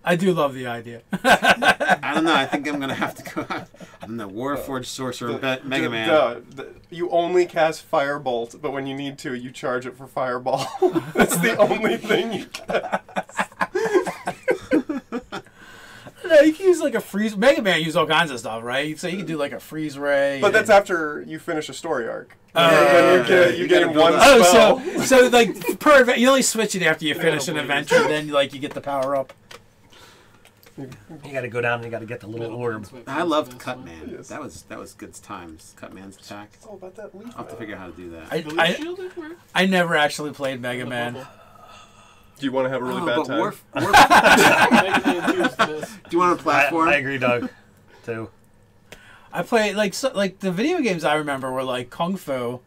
I do love the idea. I don't know. I think I'm going to have to go... I don't know. Warforged Sorcerer Mega Man. You only cast Firebolt, but when you need to, you charge it for Fireball. That's the only thing you cast. No, you can use like a freeze. Mega Man used all kinds of stuff, right? So you can do like a freeze ray. But that's after you finish a story arc. Then you get gotta one build spell. so like per event, you only switch it after you finish an adventure. Then like you get the power up. You got to go down and you got to get the little orb. I loved Cutman. Yes. That was good times. Cutman's attack. It's all about that leaf. I'll have to figure out how to do that. I never actually played Mega Man. Do you want to have a really bad but time? Do you want a platform? I agree, Doug. Too. I played like the video games I remember were like Kung Fu,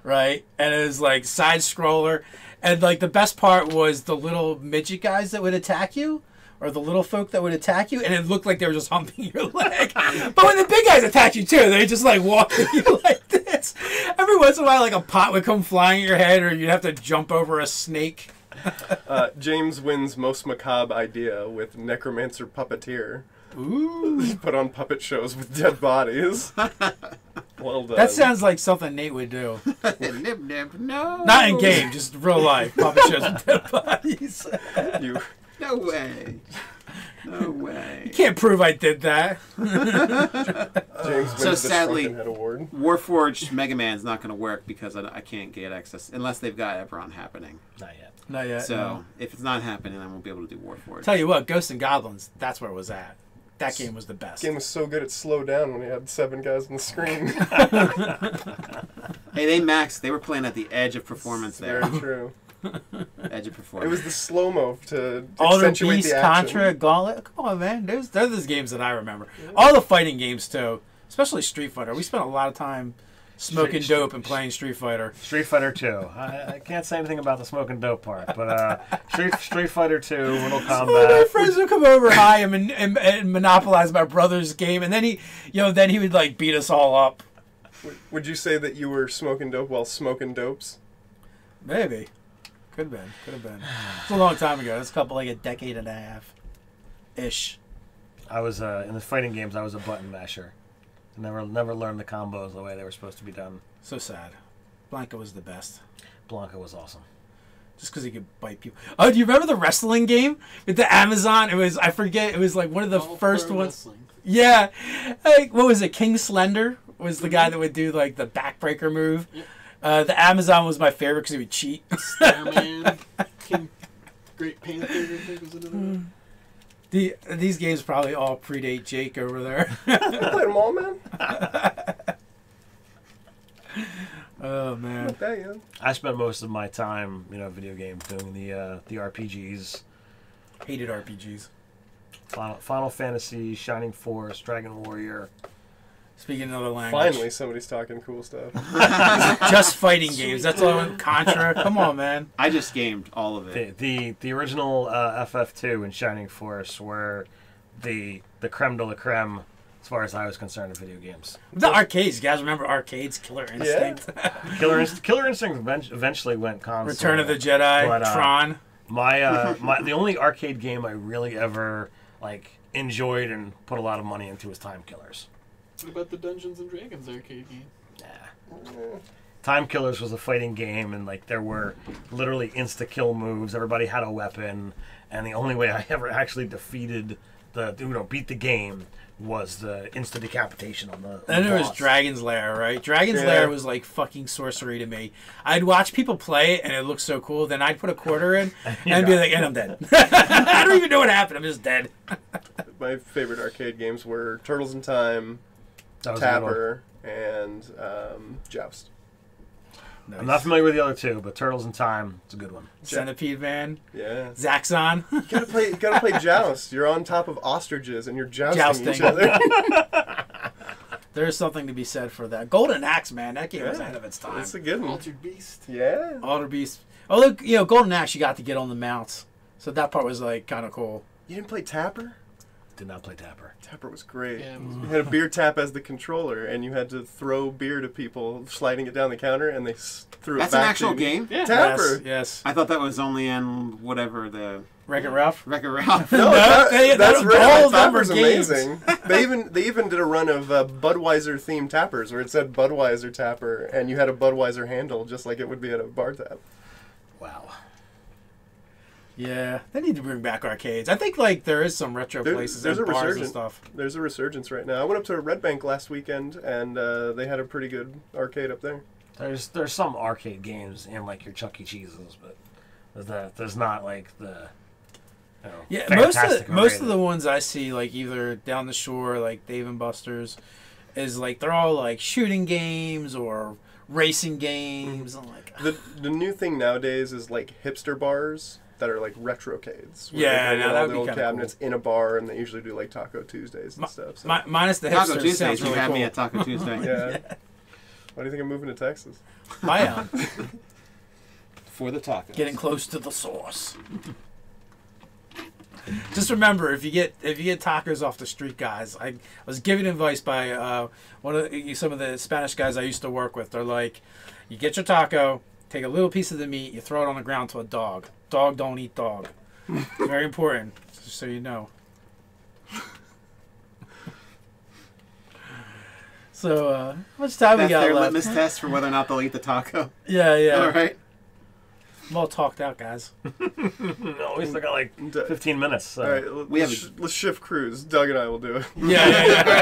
right? And it was like side scroller, and like the best part was the little midget guys that would attack you, or the little folk that would attack you, and it looked like they were just humping your leg. But when the big guys attack you too, they just like walk at you like this. Every once in a while, like a pot would come flying at your head, or you'd have to jump over a snake. James wins most macabre idea with Necromancer Puppeteer. Ooh. Put on puppet shows with dead bodies. Well done. That sounds like something Nate would do. Nip, nip, no. Not in game, just real life. Puppet shows with dead bodies. You No way. No way. You can't prove I did that. James wins So the sadly, Shrunken Head Award. Warforged Mega Man's not going to work because I can't get access unless they've got Everon happening. Not yet. Not yet. So no. if it's not happening, I won't be able to do Warforged. Tell you what, Ghosts and Goblins, that's where it was at. That game was the best. The game was so good it slowed down when you had 7 guys on the screen. Hey, they were playing at the edge of performance there. Very true. Edge of It performance. was the slow-mo to Alter accentuate Beast, the action. Contra, Gauntlet. Come on, man. Those games that I remember. All the fighting games, too. Especially Street Fighter. We spent a lot of time smoking dope and playing Street Fighter. Street Fighter 2. I can't say anything about the smoking dope part, but Street Fighter 2, Mortal Oh, my Kombat. friends would come over high and monopolize my brother's game, and then he would like beat us all up. Would you say that you were smoking dope while smoking dopes? Maybe. Could have been. It's a long time ago. It's like a decade and a half. Ish. I was in the fighting games. I was a button masher. Never learned the combos the way they were supposed to be done. So sad. Blanca was the best. Blanca was awesome. Just because he could bite people. Oh, do you remember the wrestling game with the Amazon? It was like one of the first ones. Yeah. Like, what was it? King Slender was the guy that would do like the backbreaker move. Yep. The Amazon was my favorite because he would cheat. Starman, King, Great Panther, I think was another one. These games probably all predate Jake over there. I played them all, man. Oh man. Not that young. I spent most of my time, video games doing the RPGs. Hated RPGs. Final Fantasy, Shining Force, Dragon Warrior. Speaking another language. Finally, somebody's talking cool stuff. Just fighting games. That's all I went. Contra. Come on, man. I just gamed all of it. The original FF2 and Shining Force were the creme de la creme as far as I was concerned in video games. The arcades. You guys remember arcades? Killer Instinct. Killer Instinct eventually went console. Return of the Jedi. But, Tron. The only arcade game I really ever enjoyed and put a lot of money into was Time Killers. What about the Dungeons and Dragons arcade game? Time Killers was a fighting game, and there were literally insta-kill moves. Everybody had a weapon, and the only way I ever actually defeated beat the game was the insta decapitation on the. Then there was boss. Dragon's Lair, right? Dragon's Lair was like fucking sorcery to me. I'd watch people play it, and it looked so cool. Then I'd put a quarter in, and I'd be like, and I'm dead. I don't even know what happened. I'm just dead. My favorite arcade games were Turtles in Time, That was a good one. Tapper, and Joust. Nice. I'm not familiar with the other two, but Turtles in Time, it's a good one. Centipede Man. Yeah. Zaxxon. Gotta play Joust. You're on top of ostriches and you're jousting each other. There's something to be said for that. Golden Axe, man. That game was ahead of its time. That's a good one. Altered Beast. Yeah. Alter Beast. Oh, look, Golden Axe, you got to get on the mounts. So that part was kind of cool. You didn't play Tapper? Did not play Tapper. Tapper was great. Yeah, it was You had a beer tap as the controller, and you had to throw beer to people, sliding it down the counter, and they threw That's it an back actual to you. game? Yeah. Tapper. Yes. I thought that was only in whatever the Wreck-It Ralph? Wreck-It Ralph. No, that's right. all of That them are was games. amazing. They even did a run of Budweiser themed tappers where it said Budweiser tapper, and you had a Budweiser handle just like it would be at a bar tab. Wow. Yeah, they need to bring back arcades. I think like there is some retro places and bars and stuff. There's a resurgence right now. I went up to Red Bank last weekend, and they had a pretty good arcade up there. There's some arcade games in like your Chuck E. Cheese's, but there's not like the Yeah, fantastic most of array the ones I see like either down the shore like Dave and Buster's is like they're all like shooting games or racing games. I'm like The new thing nowadays is like hipster bars that are like retrocades. where Yeah, they bring no, in that all would the be old kinda cabinets in a bar, and they usually do like Taco Tuesdays and stuff. So. minus the Taco hipsters Tuesdays, sounds you really had cool. me at Taco Tuesday. Yeah. Why do you think I'm moving to Texas? I am For the tacos. getting close to the sauce. Just remember, if you get tacos off the street, guys. I was given advice by some of the Spanish guys I used to work with. They're like, you get your taco, take a little piece of the meat, you throw it on the ground to a dog. Dog don't eat dog. Very important, just so you know. So, how much time we That's got their left? litmus test for whether or not they'll eat the taco. Yeah. All right. I'm all talked out, guys. No, we still got like 15 minutes. So. All right, let's shift crews. Doug and I will do it. Yeah. All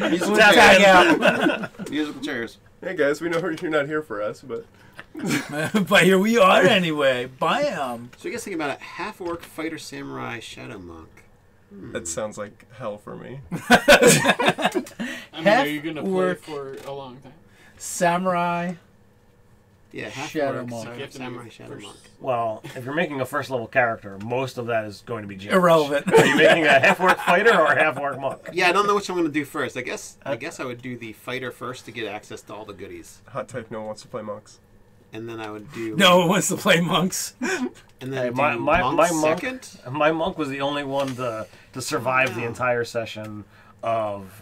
right. Musical Tag chairs. out. Musical chairs. Hey guys, we know you're not here for us, but But here we are anyway. Bam. So you guys think about it: half-orc fighter samurai shadow monk. that sounds like hell for me. I mean, are you gonna play Half-orc. for a long time? Samurai. Yeah, Shadow half-orc monk. You have to samurai make shadow first- monk. Well, if you're making a first level character, most of that is going to be gibberish. Irrelevant. Are you making a half-orc fighter or a half-orc monk? Yeah, I don't know which I'm going to do first. I guess I would do the fighter first to get access to all the goodies, Hot take, no one wants to play monks. and then I would do No one wants to play monks. and then Hey, do my monk monk, second. my monk was the only one to survive the entire session of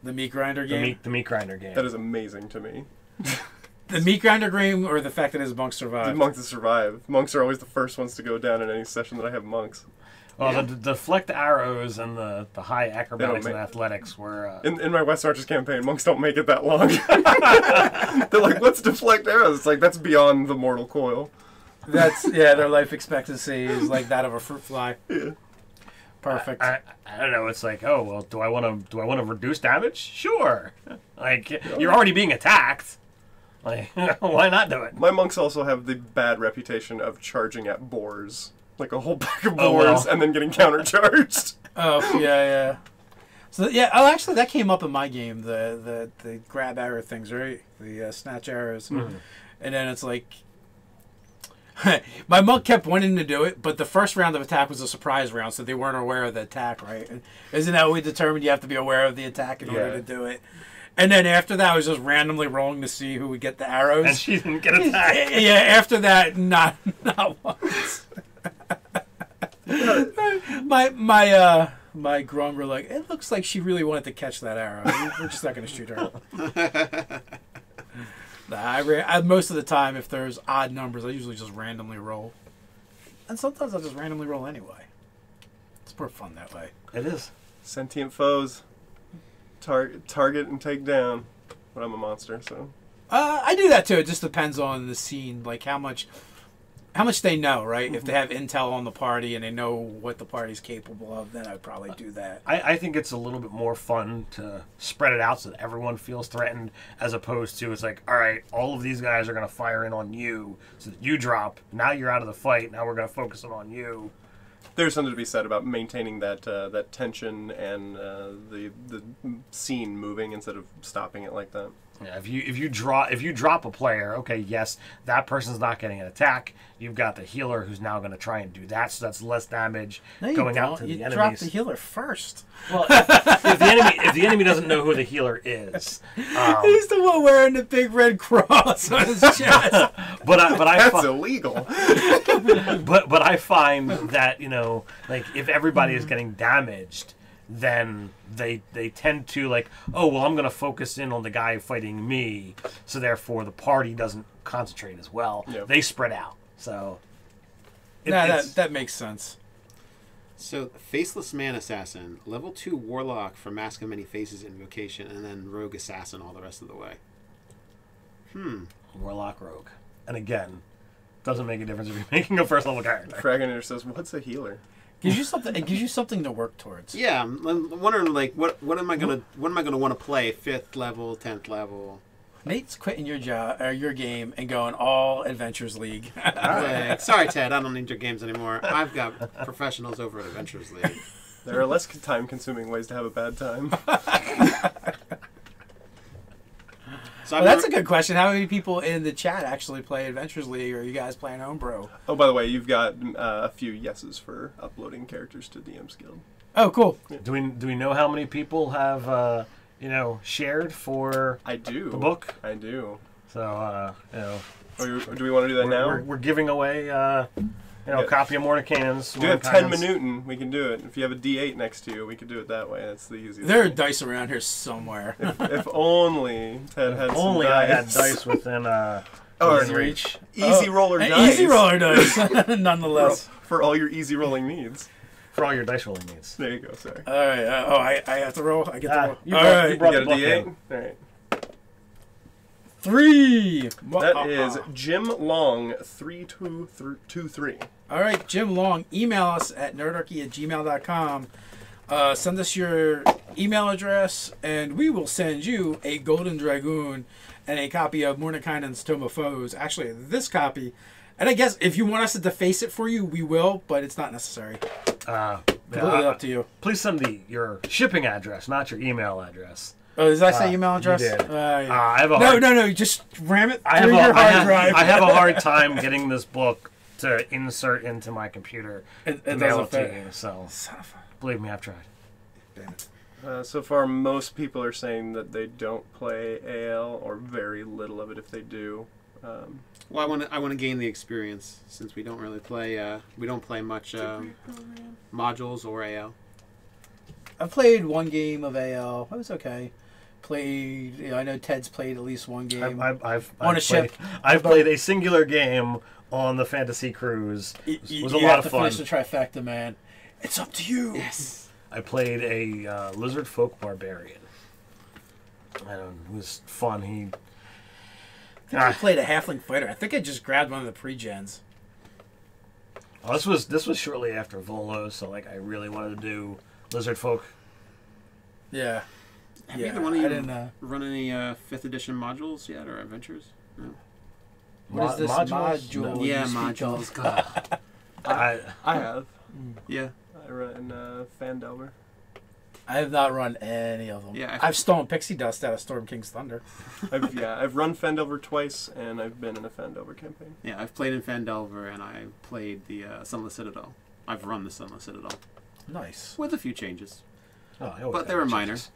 The meat grinder game. the meat grinder game. That is amazing to me. The meat grinder game, or the fact that his monks The survived. monks that survive. Monks are always the first ones to go down in any session that I have monks. Well, Yeah. the deflect arrows and the high acrobatics and make- athletics were. In my West Arches campaign, monks don't make it that long. They're like, let's deflect arrows. It's like, that's beyond the mortal coil. Their life expectancy is like that of a fruit fly. Yeah. Perfect. I don't know. It's like, oh well, do I want to reduce damage? Sure. Like you're already being attacked. Like why not do it? My monks also have the bad reputation of charging at boars. Like a whole pack of Oh, boars well. and then getting countercharged. Oh yeah. So yeah, actually that came up in my game. The grab arrow things, right? The snatch arrows, and then it's like my monk kept wanting to do it, but the first round of attack was a surprise round, so they weren't aware of the attack, right? Isn't that what we determined? You have to be aware of the attack in order to do it. And then after that, I was just randomly rolling to see who would get the arrows. And she didn't get attacked. Yeah, after that, not once. My grum were like, it looks like she really wanted to catch that arrow. We're just not going to shoot her. Most of the time, if there's odd numbers, I usually just randomly roll. And sometimes I'll just randomly roll anyway. It's more fun that way. It is. Sentient foes. Target and take down. But I'm a monster, so. I do that too. It just depends on the scene, like how much they know, right? If they have intel on the party and they know what the party's capable of, then I'd probably do that. I think it's a little bit more fun to spread it out so that everyone feels threatened, as opposed to it's like, all right, all of these guys are going to fire in on you, so that you drop. Now you're out of the fight. Now we're going to focus it on you. There's something to be said about maintaining that tension and the scene moving instead of stopping it like that. Yeah, if you drop a player, okay, yes, that person's not getting an attack. You've got the healer who's now going to try and do that, so that's less damage going out to the You drop enemies. the healer first. Well, if the enemy doesn't know who the healer is, He's the one wearing the big red cross on his chest. but I That's illegal. but I find that like if everybody is getting damaged, then they tend to like, oh well, I'm going to focus in on the guy fighting me, so therefore the party doesn't concentrate as well. Yep. They spread out. So That makes sense. So, Faceless Man Assassin, level 2 Warlock for Mask of Many Faces Invocation, and then Rogue Assassin all the rest of the way. Warlock Rogue. And again, doesn't make a difference if you're making a first level character. Fragonator says, "What's a healer?" Gives you something. It gives you something to work towards. Yeah, I'm wondering, like, what am I gonna want to play? 5th level, 10th level. Nate's quitting your game and going all Adventures League. Like, sorry, Ted, I don't need your games anymore. I've got professionals over at Adventures League. There are less time-consuming ways to have a bad time. So Well, that's a good question. How many people in the chat actually play Adventures League, or are you guys playing Homebrew? Oh, by the way, you've got a few yeses for uploading characters to DM's Guild. Oh, cool. Do we know how many people have shared for I do. the book? I do. So Do we want to do that now? we're giving away a copy of Mordenkainen's. Do you have 10 Minuten? We can do it. If you have a D8 next to you, we could do it that way. That's the easiest. There are thing. dice around here somewhere. If only Ted had some Only dice. I had dice within Within reach. Easy roller dice. Easy roller dice, nonetheless. For all your easy rolling needs. for all your dice rolling needs. There you go, sorry. All right. I have to roll. I get to roll. You All brought- right. you brought You the got a book D8? in. Alright. 3. That is Jim Long 3223. All right, Jim Long. Email us at nerdarchy@gmail.com. Send us your email address, and we will send you a Golden Dragoon and a copy of Mordenkainen's Tome of Foes. Actually, this copy. And I guess if you want us to deface it for you, we will, but it's not necessary. Completely up to you. Please send your shipping address, not your email address. Oh, does that say email address? You did. Yeah. I have a No, hard, just ram it I have through a- your I hard have- drive. I have a hard time getting this book to insert into my computer It to mail it doesn't to fit. you. So Son of a- believe me, I've tried. So far, most people are saying that they don't play AL, or very little of it if they do. Well, I want to gain the experience since we don't really play. We don't play much modules or AL. I've played one game of AL. That was okay. I know Ted's played at least one game. I've On a ship. I've played a singular game on the Fantasy Cruise. It was a lot of fun. Finish the trifecta, man. It's up to you. Yes. I played a lizard folk barbarian. And it was fun. I think I played a halfling fighter. I think I just grabbed one of the pre-gens. Oh, this was shortly after Volo, so like I really wanted to do lizard folk. Yeah. Have Yeah, either one of you I didn't, run any 5th edition modules yet or adventures? No. What is this modules? module? No. Yeah, you speak modules. of? God. I have. Yeah. I run Fandelver. I have not run any of them. Yeah, I've stolen pixie dust out of Storm King's Thunder. I've run Fandelver twice, and I've been in a Fandelver campaign. Yeah, I've played in Fandelver and I played the Sunless Citadel. I've run the Sunless Citadel Nice. with a few changes, Oh, I always but have they were changes.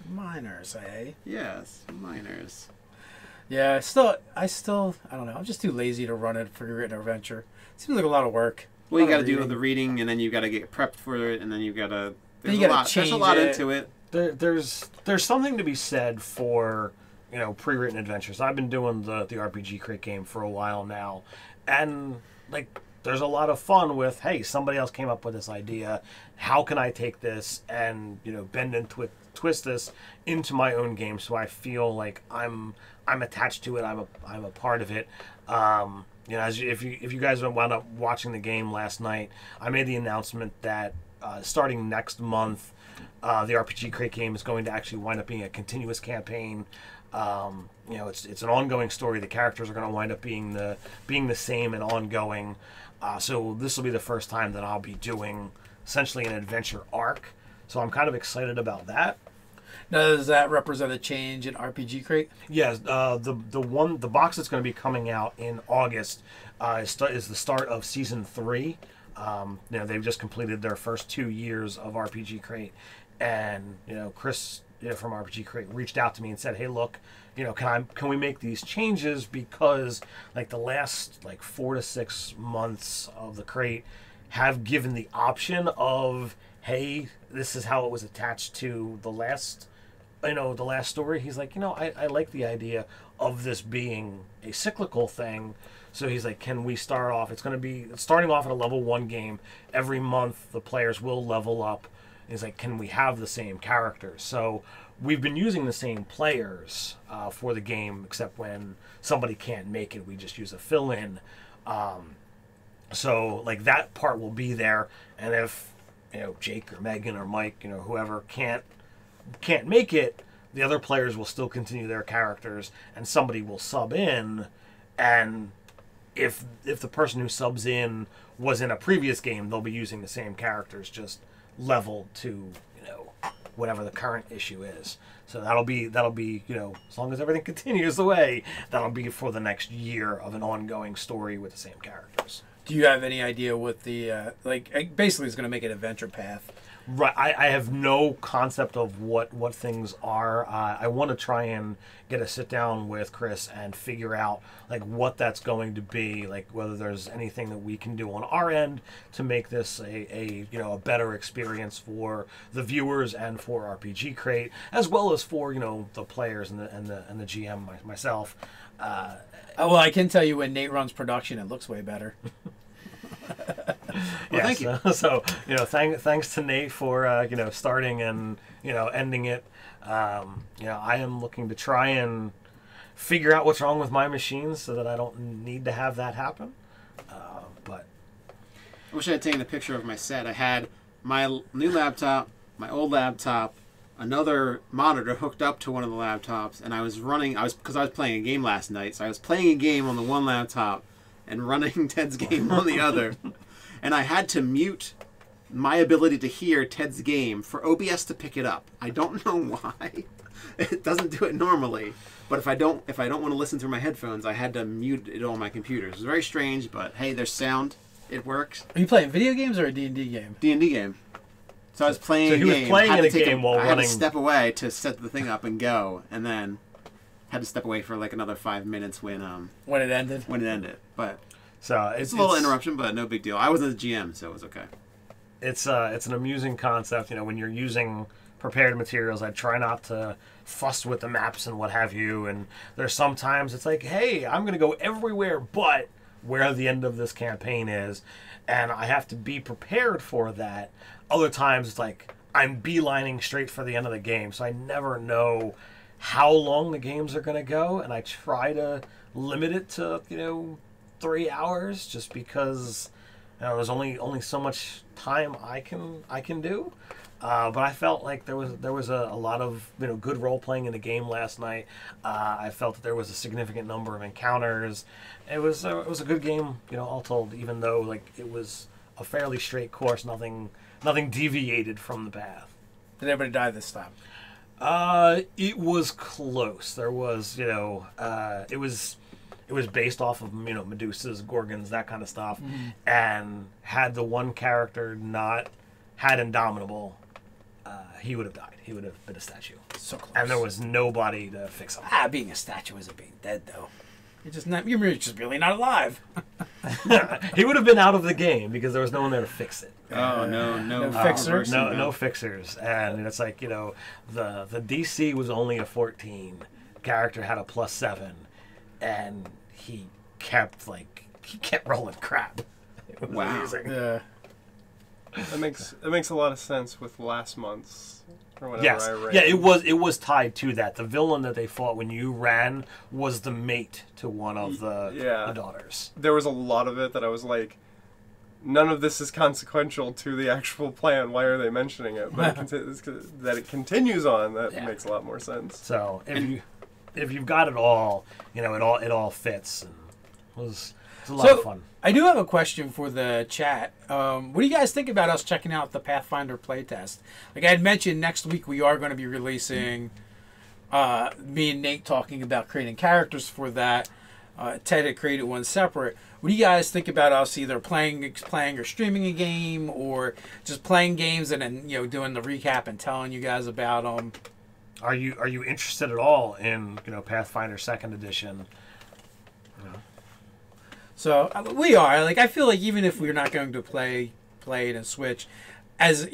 minor. Minors, eh? Yes, minors. Yeah, I don't know. I'm just too lazy to run it for written adventure. Seems like a lot of work. Well, you Lot got of to do reading. the reading, and then you got to get prepped for it, and then you got to. Then you There's gotta there's a change lot it. into it. There's something to be said for pre-written adventures. I've been doing the RPG Crate game for a while now, and like there's a lot of fun with, hey, somebody else came up with this idea. How can I take this and bend and twist this into my own game so I feel like I'm attached to it. I'm a part of it. If you guys wound up watching the game last night, I made the announcement that starting next month, the RPG Crate game is going to actually wind up being a continuous campaign. It's an ongoing story. The characters are going to wind up being the same and ongoing. So this will be the first time that I'll be doing essentially an adventure arc. So I'm kind of excited about that. Now, does that represent a change in RPG Crate? Yes, the box that's going to be coming out in August is the start of season 3. They've just completed their first 2 years of RPG Crate, and Chris from RPG Crate reached out to me and said, "Hey, look, can we make these changes because like the last 4 to 6 months of the crate have given the option of, hey, this is how it was attached to the last the last story, he's like, I like the idea of this being a cyclical thing. So he's like, can we start off? It's going to be starting off at a level 1 game. Every month, the players will level up. He's like, can we have the same characters? So we've been using the same players for the game, except when somebody can't make it, we just use a fill-in. So like that part will be there, and if Jake or Megan or Mike, whoever can't make it, the other players will still continue their characters, and somebody will sub in, and if the person who subs in was in a previous game, they'll be using the same characters, just leveled to whatever the current issue is. So that'll be as long as everything continues the way, that'll be for the next year of an ongoing story with the same characters. Do you have any idea what the basically it's going to make it adventure path? Right, I have no concept of what things are. I want to try and get a sit down with Chris and figure out like what that's going to be, like whether there's anything that we can do on our end to make this a better experience for the viewers and for RPG Crate, as well as for the players and the GM myself. Well, I can tell you when Nate runs production, it looks way better. Well, thank you. So thanks to Nate for starting and ending it. I am looking to try and figure out what's wrong with my machines so that I don't need to have that happen. But I wish I had taken a picture of my set. I had my new laptop, my old laptop, another monitor hooked up to one of the laptops, and I was playing a game last night, so I was playing a game on the one laptop and running Ted's game on the other. And I had to mute my ability to hear Ted's game for OBS to pick it up. I don't know why. It doesn't do it normally. But if I don't want to listen through my headphones, I had to mute it on my computer. It was very strange, but hey, there's sound. It works. Are you playing video games or a D&D game? D&D game. So I was playing a game. So he was playing in a game while running. I had to step away to set the thing up and go, and then had to step away for like another 5 minutes when it ended. When it ended. But so it's a little interruption, but no big deal. I wasn't the GM, so it was okay. It's an amusing concept. When you're using prepared materials, I try not to fuss with the maps and what have you. And there's sometimes it's like, hey, I'm going to go everywhere but where the end of this campaign is, and I have to be prepared for that. Other times it's like I'm beelining straight for the end of the game, so I never know how long the games are going to go, and I try to limit it to 3 hours, just because there's only so much time I can do. But I felt like there was a lot of good role playing in the game last night. I felt that there was a significant number of encounters. It was a good game, all told. Even though like it was a fairly straight course, nothing deviated from the path. Did anybody die this time? It was close. There was it was based off of Medusas, Gorgons, that kind of stuff, and had the one character not had Indomitable, he would have died. He would have been a statue. So close. And there was nobody to fix him. Being a statue isn't being dead, though. You're just really not alive. He would have been out of the game because there was no one there to fix it. Oh, no fixers. No fixers. And it's like, the DC was only a 14. Character had a +7. And he kept rolling crap. It was amazing. Yeah. That makes a lot of sense with last month's or whatever yes. I ran. Yeah, it was tied to that. The villain that they fought when you ran was the mate to one of the daughters. There was a lot of it that I was like, none of this is consequential to the actual plan. Why are they mentioning it? But that it continues on, that makes a lot more sense. So if you've got it all, it all fits. And it was a lot of fun. I do have a question for the chat. What do you guys think about us checking out the Pathfinder playtest? Like I had mentioned, next week we are going to be releasing me and Nate talking about creating characters for that. Ted had created one separate. What do you guys think about us either playing or streaming a game, or just playing games and then doing the recap and telling you guys about them? Are you interested at all in Pathfinder 2nd Edition? So we are. Like I feel like even if we're not going to play it and Switch, as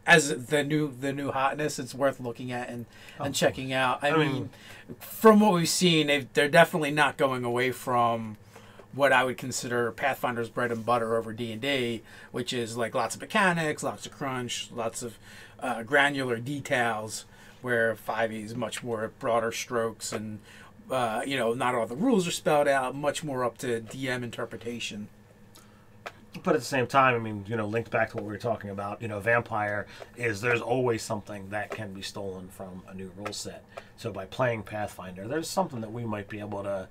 as the new hotness, it's worth looking at and checking out. I mean, from what we've seen, they're definitely not going away from what I would consider Pathfinder's bread and butter over D&D, which is like lots of mechanics, lots of crunch, lots of granular details, where 5e is much more broader strokes and not all the rules are spelled out, much more up to DM interpretation. But at the same time, I mean, linked back to what we were talking about, Vampire there's always something that can be stolen from a new rule set. So by playing Pathfinder, there's something that we might be able to,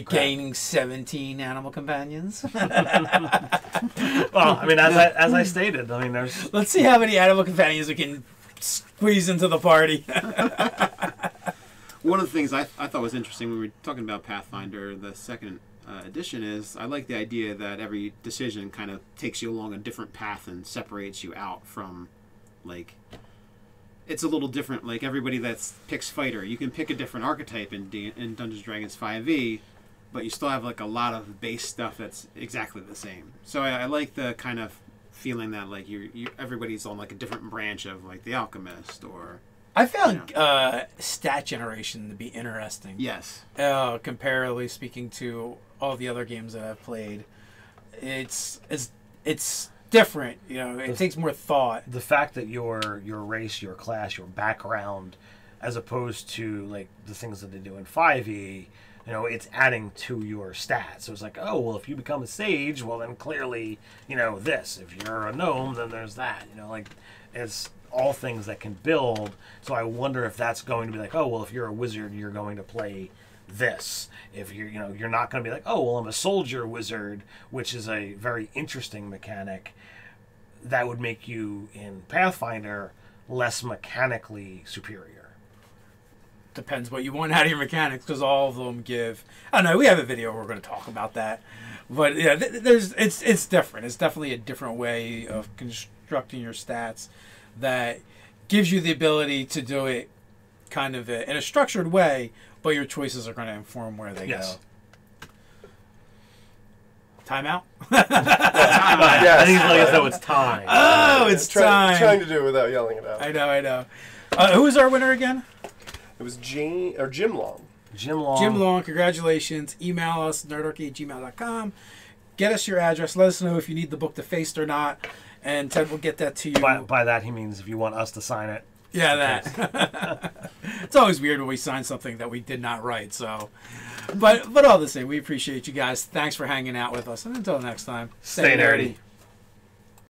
gaining 17 animal companions. Well, I mean, as I stated, I mean, there's. Let's see how many animal companions we can squeeze into the party. One of the things I thought was interesting when we were talking about Pathfinder, the second edition, is I like the idea that every decision kind of takes you along a different path and separates you out from, like, it's a little different. Like, everybody that picks fighter, you can pick a different archetype in Dungeons & Dragons 5e, but you still have like a lot of base stuff that's exactly the same. So I like the kind of feeling that like everybody's on like a different branch of like the alchemist or. I found stat generation to be interesting. Yes. Comparatively speaking to all the other games that I've played, it's different. It takes more thought. The fact that your race, your class, your background, as opposed to like the things that they do in 5e, it's adding to your stats. So it's like, oh, well, if you become a sage, well, then clearly, this. If you're a gnome, then there's that. It's all things that can build. So I wonder if that's going to be like, oh, well, if you're a wizard, you're going to play this. If you're not going to be like, oh, well, I'm a soldier wizard, which is a very interesting mechanic that would make you in Pathfinder less mechanically superior. Depends what you want out of your mechanics, because all of them give. I don't know. We have a video where we're going to talk about that, but yeah, it's different. It's definitely a different way of constructing your stats that gives you the ability to do it kind of in a structured way, but your choices are going to inform where they go. Time out? Yes. I think it's like as though it's time. Oh, it's time. Trying to do it without yelling it out. I know. Who was our winner again? It was Jim Long. Jim Long. Jim Long, congratulations. Email us, nerdarchy@gmail.com. Get us your address. Let us know if you need the book defaced or not. And Ted will get that to you. By that, he means if you want us to sign it. Yeah, that. It's always weird when we sign something that we did not write. So, but all the same, we appreciate you guys. Thanks for hanging out with us. And until next time, stay nerdy.